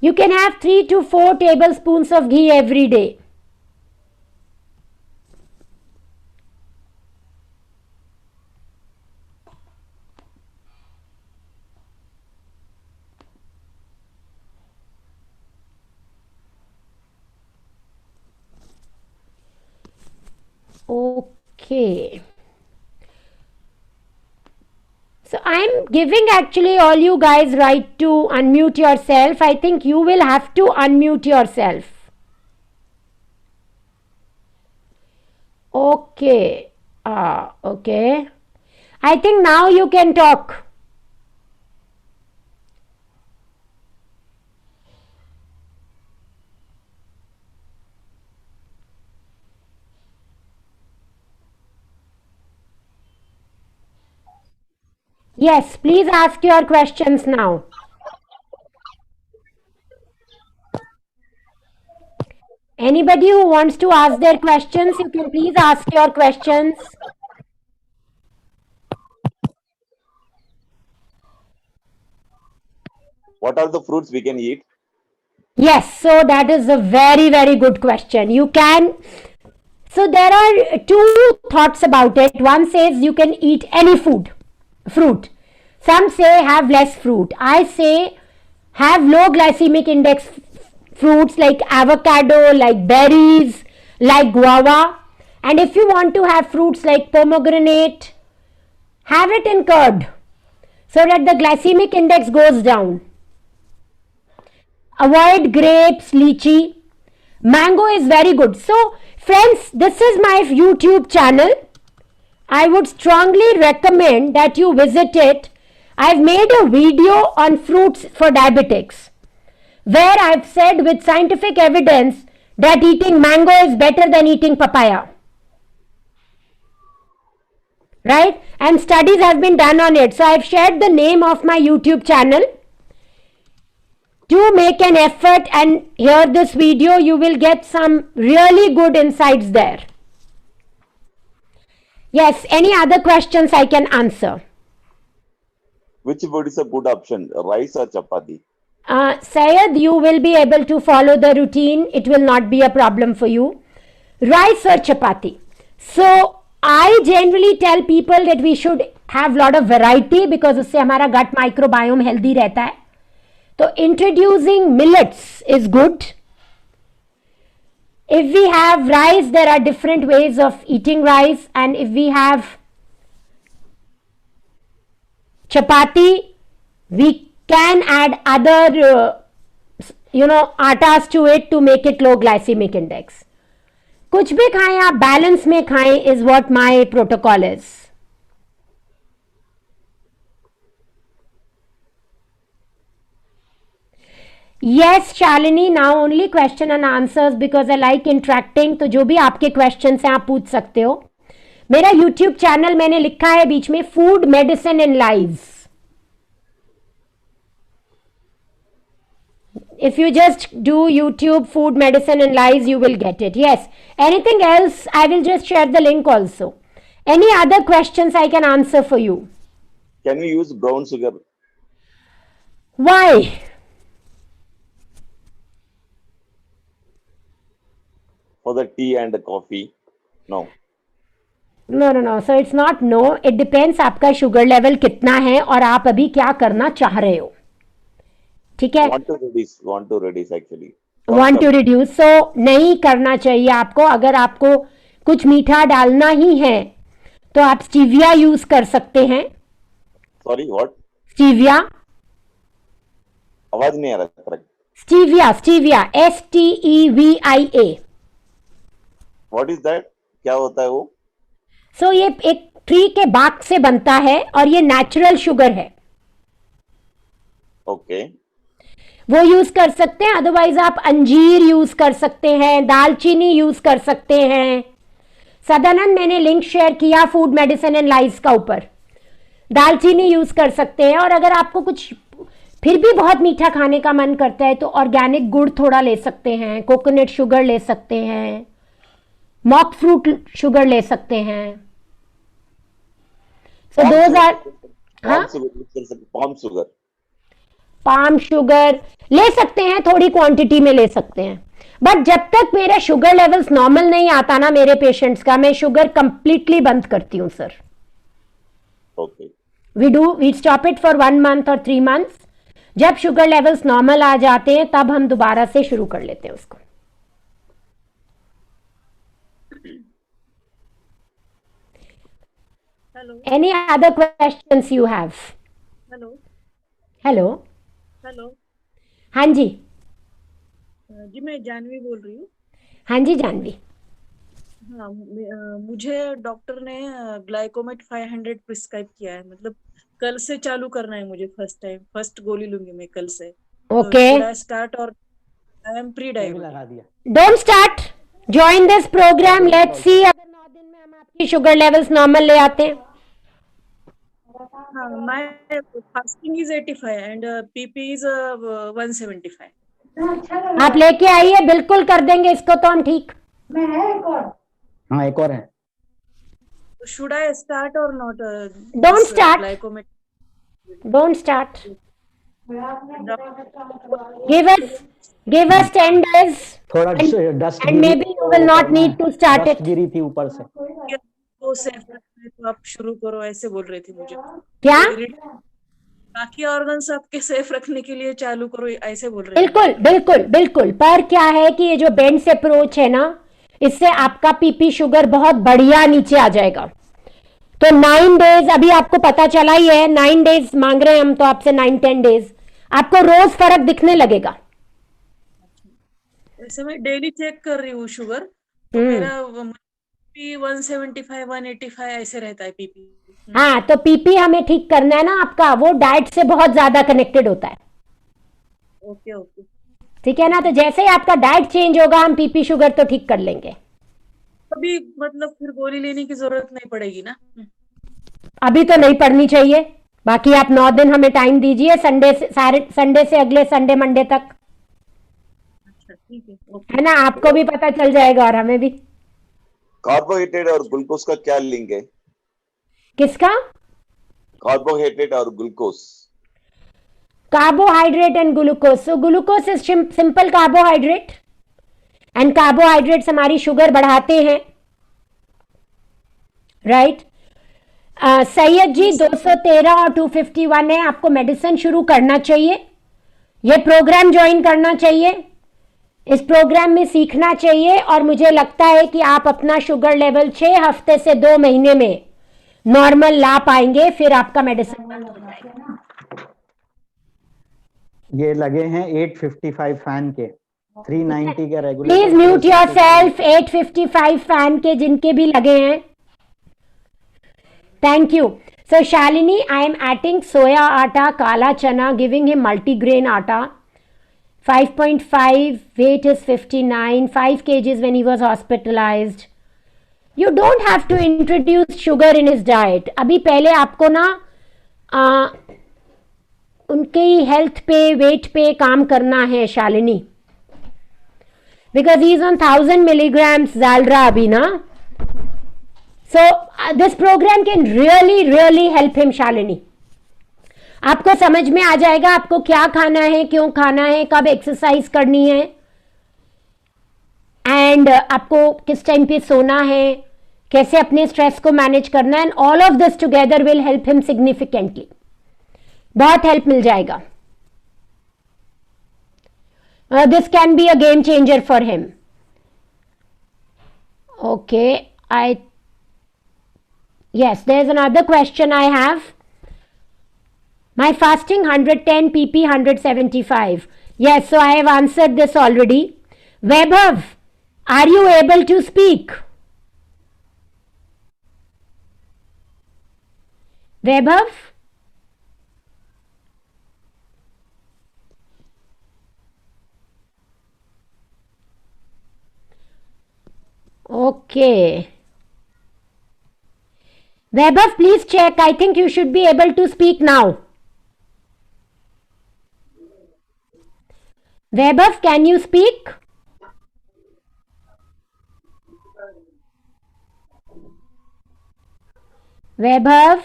You can have 3 to 4 tablespoons of ghee every day. Okay. So I'm giving actually all you guys right to unmute yourself. I think you will have to unmute yourself. Okay. Okay. I think now you can talk. Yes, please ask your questions now. Anybody who wants to ask their questions, you can please ask your questions.
What are the fruits we can eat?
Yes, so that is a very, very good question. You can. So there are two thoughts about it. One says you can eat any fruit. Some say have less fruit. I say have low glycemic index fruits like avocado, like berries, like guava. And if you want to have fruits like pomegranate, have it in curd so that the glycemic index goes down. Avoid grapes, lychee. Mango is very good. So friends, this is my YouTube channel. I would strongly recommend that you visit it. I've made a video on fruits for diabetics where I've said with scientific evidence that eating mango is better than eating papaya. Right? And studies have been done on it. So I've shared the name of my YouTube channel. Do make an effort and hear this video. You will get some really good insights there. Yes, any other questions I can answer?
Which food is a good option, rice or chapati?
Syed, you will be able to follow the routine. It will not be a problem for you. Rice or chapati. So, I generally tell people that we should have lot of variety because उससे हमारा gut microbiome healthy रहता है. So, introducing millets is good. If we have rice, there are different ways of eating rice, and if we have chapati, we can add other आटास to it to make it low glycemic index. कुछ भी खाएं आप, balance में खाएं is what my protocol is. Yes Shalini, now only question and answers because I like interacting. तो जो भी आपके क्वेश्चन हैं आप पूछ सकते हो। मेरा यूट्यूब चैनल मैंने लिखा है बीच में, food medicine in lives. If you just do YouTube food medicine and lies, you will get it. Yes. Anything else? I will just share the link also. Any other questions I can answer for you?
Can we use brown sugar
Why?
for the tea and the coffee? No.
No. So it's not no. It depends आपका sugar level कितना है और आप अभी क्या करना चाह रहे हो। ठीक है।
Want to reduce actually.
Want to reduce, so नहीं करना चाहिए आपको। अगर आपको कुछ मीठा डालना ही है तो आप स्टीविया यूज कर सकते हैं।
Sorry, what?
स्टीविया,
आवाज नहीं आ रहा correct.
Stevia, STEVIA।
What is that? क्या होता है वो?
सो ये एक ट्री के बाग से बनता है और ये नेचुरल शुगर है।
Okay.
वो यूज कर सकते हैं। अदरवाइज आप अंजीर यूज कर सकते हैं, दालचीनी यूज कर सकते हैं। सदानंद, मैंने लिंक शेयर किया फूड मेडिसिन एंड लाइव्स का ऊपर। दालचीनी यूज कर सकते हैं। और अगर आपको कुछ फिर भी बहुत मीठा खाने का मन करता है तो ऑर्गेनिक गुड़ थोड़ा ले सकते हैं, कोकोनट शुगर ले सकते हैं, मॉक फ्रूट शुगर ले सकते हैं। सो दोज आर, हाँ,
Palm sugar.
पाम शुगर ले सकते हैं, थोड़ी क्वांटिटी में ले सकते हैं। बट जब तक मेरा शुगर लेवल्स नॉर्मल नहीं आता ना मेरे पेशेंट्स का, मैं शुगर कंप्लीटली बंद करती हूँ sir.
Okay.
We stop it for 1 month और 3 months। जब शुगर लेवल्स नॉर्मल आ जाते हैं तब हम दोबारा से शुरू कर लेते हैं उसको।
Hello
any other questions you have?
Hello
hello,
hello
हाँ जी,
जी मैं जानवी बोल रही हूँ।
हाँ जी जानवी।
हाँ, मुझे डॉक्टर ने ग्लाइकोमेट 500 प्रिस्क्राइब किया है। मतलब कल से चालू करना है मुझे। फर्स्ट गोली लूंगी मैं कल से।
ओके,
स्टार्ट और आई एम प्री
ये भी
डायबिटिक।
लगा दिया।
Don't start, join this programme. Let's see अगर 9 दिन में हम आपकी शुगर लेवल्स नॉर्मल ले आते हैं।
हाँ, my fasting is 85 and PP is 175।
आप लेके आइए, बिल्कुल कर देंगे इसको तो हम ठीक।
हाँ, एक और है।
शुड आई स्टार्ट और not?
Don't start.
Glycomet
Don't start. Give us 10 days
थोड़ा
and-
dust
and maybe you will not need to start it.
गिरी थी ऊपर से।
तो सेफ रखने तो आप शुरू करो, ऐसे बोल रही थी मुझे।
क्या?
बाकी ऑर्गन्स आपके सेफ रखने के लिए चालू करो, ऐसे बोल रहे
बिल्कुल बिल्कुल बिल्कुल। पर क्या है कि ये जो बेंड्स अप्रोच है ना, इससे आपका पीपी शुगर बहुत बढ़िया नीचे आ जाएगा। तो 9 डेज अभी आपको पता चला ही है, 9 डेज मांग रहे हैं हम तो आपसे, 9-10 डेज आपको रोज फर्क दिखने लगेगा।
वैसे मैं डेली चेक कर रही हूँ शुगर, तो मेरा पी 175 185 ऐसे रहता है पीपी।
हाँ, तो पीपी हमें ठीक करना है ना आपका, वो डाइट से बहुत ज्यादा कनेक्टेड होता है।
ओके ओके,
ठीक है ना। तो जैसे ही आपका डाइट चेंज होगा हम पीपी शुगर तो ठीक कर लेंगे।
अभी मतलब फिर गोली लेने की जरूरत नहीं पड़ेगी ना?
अभी तो नहीं पड़नी चाहिए। बाकी आप 9 दिन हमें टाइम दीजिए, संडे से अगले संडे मंडे तक,
अच्छा ठीक है, ओके।
है ना। आपको भी पता चल जाएगा और हमें भी।
कार्बोहाइड्रेट और ग्लूकोज का क्या लिंक है?
किसका?
कार्बोहाइड्रेट और glucose.
Carbohydrate and glucose. So glucose is simple carbohydrate and carbohydrates हमारी शुगर बढ़ाते हैं, राइट। सैयद जी 213 और 251 है, आपको मेडिसिन शुरू करना चाहिए, ये प्रोग्राम ज्वाइन करना चाहिए, इस प्रोग्राम में सीखना चाहिए। और मुझे लगता है कि आप अपना शुगर लेवल 6 हफ्ते से 2 महीने में नॉर्मल ला पाएंगे, फिर आपका मेडिसिन बंद हो जाएगा।
ये लगे हैं 855 फैन के, 390 के regular.
Please mute yourself. 855 fan के जिनके भी लगे हैं, thank you. So Shalini, I am eating soya atta, kala चना, गिविंग हिम मल्टीग्रेन आटा 5.5, weight is 59, 5 kgs when he was hospitalized. You don't have to introduce sugar in his diet. अभी पहले आपको ना उनकी हेल्थ पे, वेट पे काम करना है Shalini, because he is on 1000 milligrams Zalra अभी ना. So this program can really help him, Shalini. आपको समझ में आ जाएगा आपको क्या खाना है, क्यों खाना है, कब एक्सरसाइज करनी है, एंड आपको किस टाइम पे सोना है, कैसे अपने स्ट्रेस को मैनेज करना है. And all of this together will help him significantly. बहुत हेल्प मिल जाएगा. This can be a game changer for him. Okay, yes, there's another question I have. My fasting 110, PP 175. Yes, so I have answered this already. Vaibhav, are you able to speak? Vaibhav? Okay. Vaibhav, please check. I think you should be able to speak now. Vaibhav, can you speak? Vaibhav?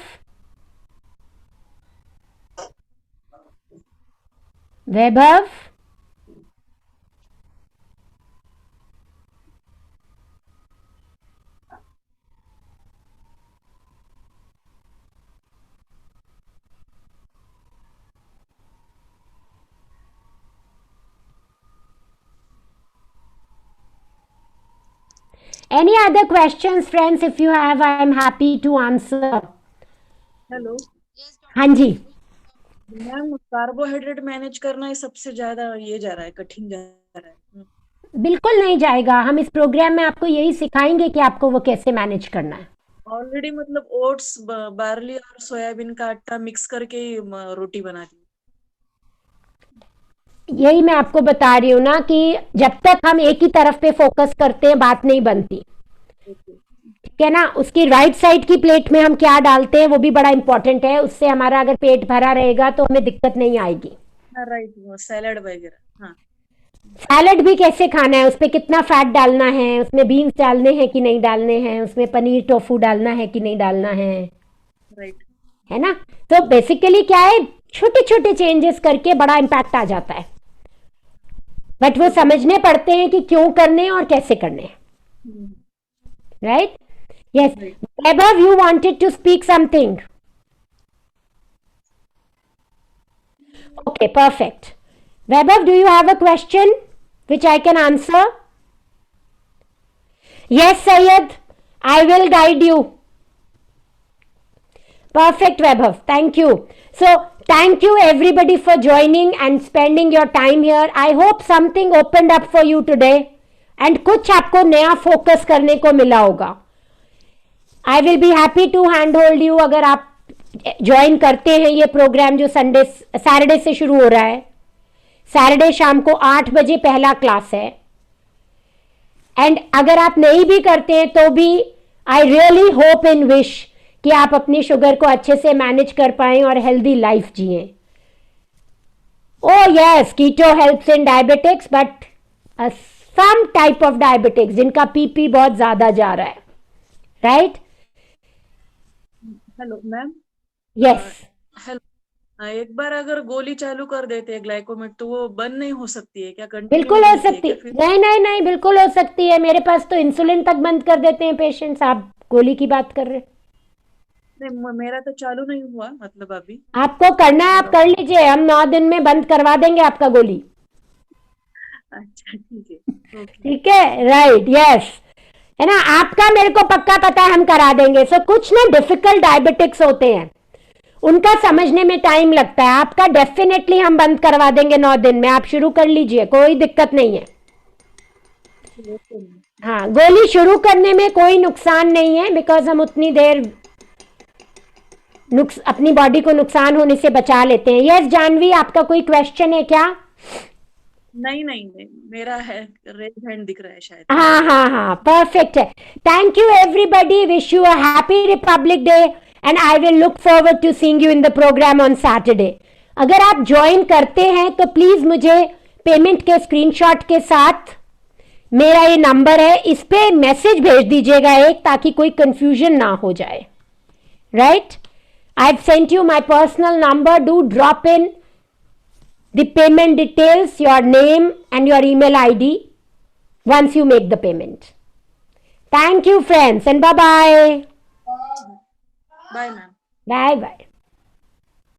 Vaibhav? Any other questions, friends? If you have, I am happy to answer.
Hello
हाँ जी.
Ma'am, carbohydrate manage करना ही सबसे ज्यादा ये जा रहा है, कठिन जा रहा है.
बिल्कुल नहीं जाएगा. हम इस प्रोग्राम में आपको यही सिखाएंगे कि आपको वो कैसे मैनेज करना है.
ऑलरेडी मतलब ओट्स, बार्ली और सोयाबीन का आटा मिक्स करके ही रोटी बना दी.
यही मैं आपको बता रही हूँ ना कि जब तक हम एक ही तरफ पे फोकस करते हैं बात नहीं बनती. ठीक है ना. उसकी राइट साइड की प्लेट में हम क्या डालते हैं वो भी बड़ा इंपॉर्टेंट है. उससे हमारा अगर पेट भरा रहेगा तो हमें दिक्कत नहीं आएगी.
राइट, सैलड वगैरह. हाँ,
सैलड भी कैसे खाना है, उसमें कितना फैट डालना है, उसमें बीन्स डालने हैं कि नहीं डालने हैं, उसमें पनीर टोफू डालना है कि नहीं डालना है.
राइट.
है ना. तो बेसिकली क्या है, छोटे छोटे चेंजेस करके बड़ा इम्पैक्ट आ जाता है. बट वो समझने पड़ते हैं कि क्यों करने और कैसे करने. Right. Yes. Vaibhav, you wanted to speak something. Okay, perfect. Vaibhav, do you have a question which I can answer? Yes, Syed, I will guide you. Perfect, Vaibhav. Thank you. So, thank you everybody for joining and spending your time here. I hope something opened up for you today and कुछ आपको नया focus करने को मिला होगा. I will be happy to handhold you अगर आप join करते हैं ये प्रोग्राम जो सैटरडे से शुरू हो रहा है. सैटरडे शाम को 8 बजे पहला क्लास है. एंड अगर आप नहीं भी करते हैं तो भी I really hope and wish कि आप अपनी शुगर को अच्छे से मैनेज कर पाएं और हेल्दी लाइफ जिएं. Oh yes, keto helps in diabetics, but some type of diabetics जिनका पीपी बहुत ज्यादा जा रहा है. Right.
Hello ma'am.
Yes.
Hello. एक बार अगर गोली चालू कर देते हैं ग्लाइकोमेट तो वो बंद नहीं हो सकती है क्या? कंटिन्यू
बिल्कुल हो
रहती है
सकती.
क्या फिर?
नहीं नहीं नहीं, बिल्कुल हो सकती है. मेरे पास तो इंसुलिन तक बंद कर देते हैं पेशेंट्स. आप गोली की बात कर रहे हैं.
नहीं, मेरा तो चालू नहीं हुआ मतलब अभी.
आपको करना है, आप कर लीजिए. हम 9 दिन में बंद करवा देंगे आपका गोली.
अच्छा, ठीक है. ओके.
ठीक है. राइट. यस. है ना. आपका मेरे को पक्का पता है, हम करा देंगे. सो कुछ ना डिफिकल्ट डायबिटिक्स होते हैं, उनका समझने में टाइम लगता है. आपका डेफिनेटली हम बंद करवा देंगे 9 दिन में. आप शुरू कर लीजिए, कोई दिक्कत नहीं है. हाँ, गोली शुरू करने में कोई नुकसान नहीं है, बिकॉज हम उतनी देर अपनी बॉडी को नुकसान होने से बचा लेते हैं. यस जानवी, आपका कोई क्वेश्चन है क्या?
नहीं नहीं नहीं, मेरा है रेड हैंड दिख रहा है शायद।
हाँ, परफेक्ट है. Thank you everybody. Wish you a happy Republic Day and I will look forward to seeing you in the programme on Saturday. अगर आप ज्वाइन करते हैं तो प्लीज मुझे पेमेंट के स्क्रीनशॉट के साथ, मेरा ये नंबर है, इस पे मैसेज भेज दीजिएगा एक, ताकि कोई कंफ्यूजन ना हो जाए. Right, I have sent you my personal number. Do drop in the payment details, your name and your email ID once you make the payment. Thank you friends and bye bye.
Bye ma'am.
Bye bye.